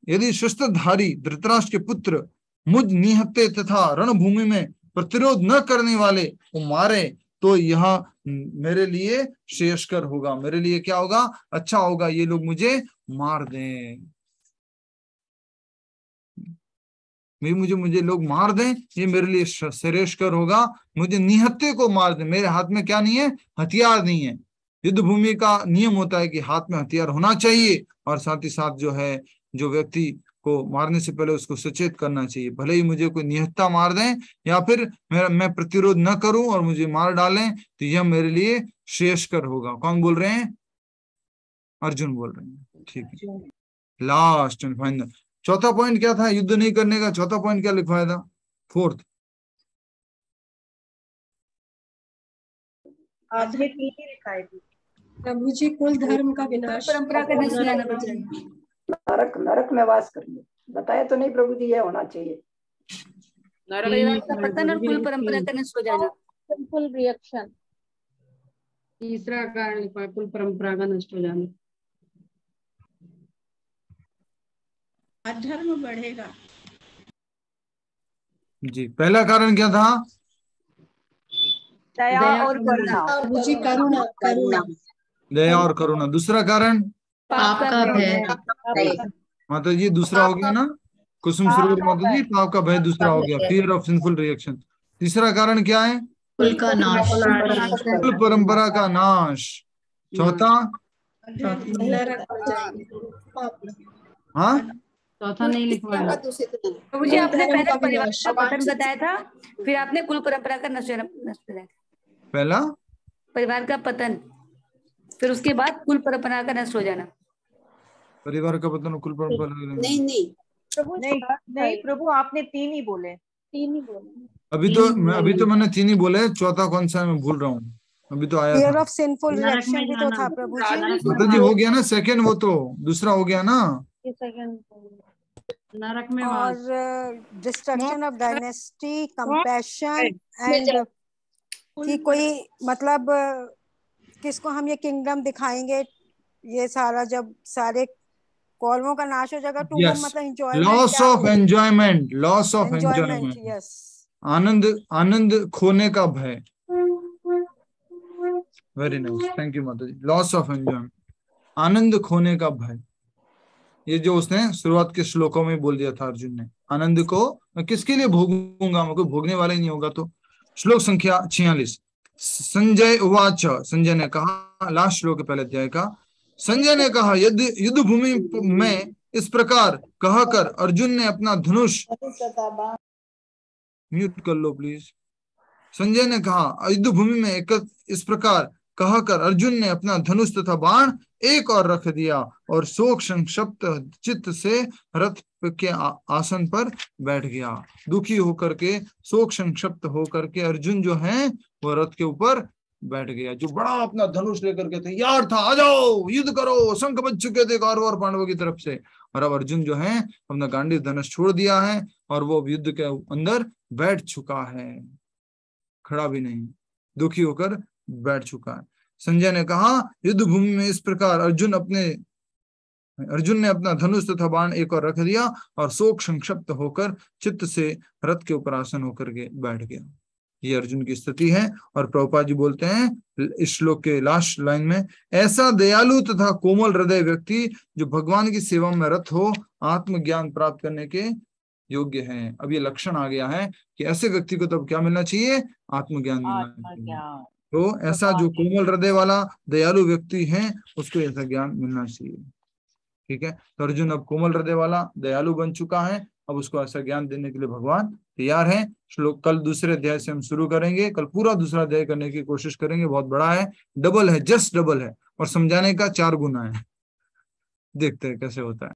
यदि शस्त्रधारी धृतराष्ट्र के पुत्र मुझ निहत्ते तथा रणभूमि में प्रतिरोध न करने वाले को मारे तो यह मेरे लिए श्रेयस्कर होगा। मेरे लिए क्या होगा? अच्छा होगा, ये लोग मुझे मार दें, मुझे लोग मार दें, ये मेरे लिए श्रेयस्कर होगा। मुझे निहत्ते को मार दें, मेरे हाथ में क्या नहीं है? हथियार नहीं है। युद्ध भूमि का नियम होता है कि हाथ में हथियार होना चाहिए, और साथ ही साथ जो है, जो व्यक्ति को मारने से पहले उसको सचेत करना चाहिए। भले ही मुझे कोई निहत्ता मार दें या फिर मैं प्रतिरोध न करूं और मुझे मार डालें, तो यह मेरे लिए श्रेयस्कर होगा। कौन बोल रहे हैं? अर्जुन बोल रहे हैं। ठीक है, लास्ट एंड फाइनल चौथा पॉइंट क्या था? युद्ध नहीं करने का चौथा पॉइंट क्या लिखवाया था? फोर्थ आपने तीन ही लिखा है प्रभु जी, कुल धर्म का विनाश, परंपरा का नष्ट होना नरक नरक में वास करेंगे। बताया तो नहीं प्रभु जी, ये होना चाहिए। परिवार का पतन और कुल परंपरा का नष्ट हो जाना। Simple reaction. तीसरा कारण कुल परंपरा का नष्ट हो जाना। अधर्म बढ़ेगा जी। पहला कारण क्या था? दया और करुणा। प्रभु जी, करुणा, करुणा, दया और करुणा। दूसरा कारण पाप का भय। माता जी दूसरा हो गया ना, कुसुम सरोवर माता जी, पाप का भय दूसरा हो गया, फियर ऑफ सिंफुल रिएक्शन। तीसरा कारण क्या है? कुल का नाश, कुल परंपरा का नाश। चौथा हाँ, चौथा नहीं लिखवाया। प्रभु जी, आपने पहले परिवार का पतन बताया था, फिर आपने कुल परंपरा का नष्ट बताया। पहला परिवार का पतन, फिर उसके बाद कुल परंपरा का नष्ट हो जाना। परिवार का पतन, कुल परंपरा। नहीं प्रभु, नहीं प्रभु, आपने तीन ही बोले। अभी तो मैंने तीन ही बोले, चौथा कौन सा है मैं भूल रहा हूँ। अभी तो आया फियर था। ऑफ सिंफुल रिएक्शन भी तो था प्रभु जी। माता जी हो गया ना सेकंड, वो तो दूसरा हो गया ना। नरक में और destruction of dynasty, compassion and कि कोई मतलब किसको हम ये किंगडम दिखाएंगे, ये सारा जब सारे कौरवों का नाश हो जाएगा तो yes. मतलब enjoyment, loss of enjoyment, loss of enjoyment, yes, आनंद खोने का भय। वेरी नाइस, थैंक यू माता जी। लॉस ऑफ एंजॉयमेंट, आनंद खोने का भय। ये जो उसने शुरुआत के श्लोकों में बोल दिया था अर्जुन ने, आनंद को मैं किसके लिए भोगूंगा, मैं कोई भोगने वाला ही नहीं होगा। तो श्लोक संख्या 46। संजय उवाच, संजय ने कहा, लास्ट श्लोक पहले अध्याय का। संजय ने कहा, यदि युद्ध भूमि में इस प्रकार कहकर अर्जुन ने अपना धनुष, म्यूट कर लो प्लीज। संजय ने कहा, युद्ध भूमि में इस प्रकार कहकर अर्जुन ने अपना धनुष तथा बाण एक और रख दिया और शोक संक्षिप्त चित्त से रथ के आसन पर बैठ गया। दुखी होकर के, शोक संक्षिप्त होकर के अर्जुन जो है वो रथ के ऊपर बैठ गया, जो बड़ा अपना धनुष लेकर के तैयार था, आ जाओ युद्ध करो, शंख बज चुके थे कौरव और पांडवों की तरफ से। और अब अर्जुन जो है अपना गांडीव धनुष छोड़ दिया है और वो युद्ध के अंदर बैठ चुका है, खड़ा भी नहीं, दुखी होकर बैठ चुका है। संजय ने कहा, युद्ध भूमि में इस प्रकार अर्जुन ने अपना धनुष तथा बाण एक और रख दिया और शोक संक्षिप्त होकर चित्त से रथ के ऊपर आसन होकर के बैठ गया। ये अर्जुन की स्थिति है। और प्रभुपाद जी बोलते हैं इस श्लोक के लास्ट लाइन में, ऐसा दयालु तथा कोमल हृदय व्यक्ति जो भगवान की सेवा में रत हो आत्मज्ञान प्राप्त करने के योग्य है। अब ये लक्षण आ गया है कि ऐसे व्यक्ति को तब क्या मिलना चाहिए, आत्मज्ञान मिलना चाहिए। तो ऐसा जो कोमल हृदय वाला दयालु व्यक्ति है उसको ऐसा ज्ञान मिलना चाहिए। ठीक है, तो अर्जुन अब कोमल हृदय वाला दयालु बन चुका है, अब उसको ऐसा ज्ञान देने के लिए भगवान तैयार है। श्लोक कल दूसरे अध्याय से हम शुरू करेंगे, कल पूरा दूसरा अध्याय करने की कोशिश करेंगे। बहुत बड़ा है, डबल है, जस्ट डबल है, और समझाने का 4 गुना है। देखते हैं कैसे होता है।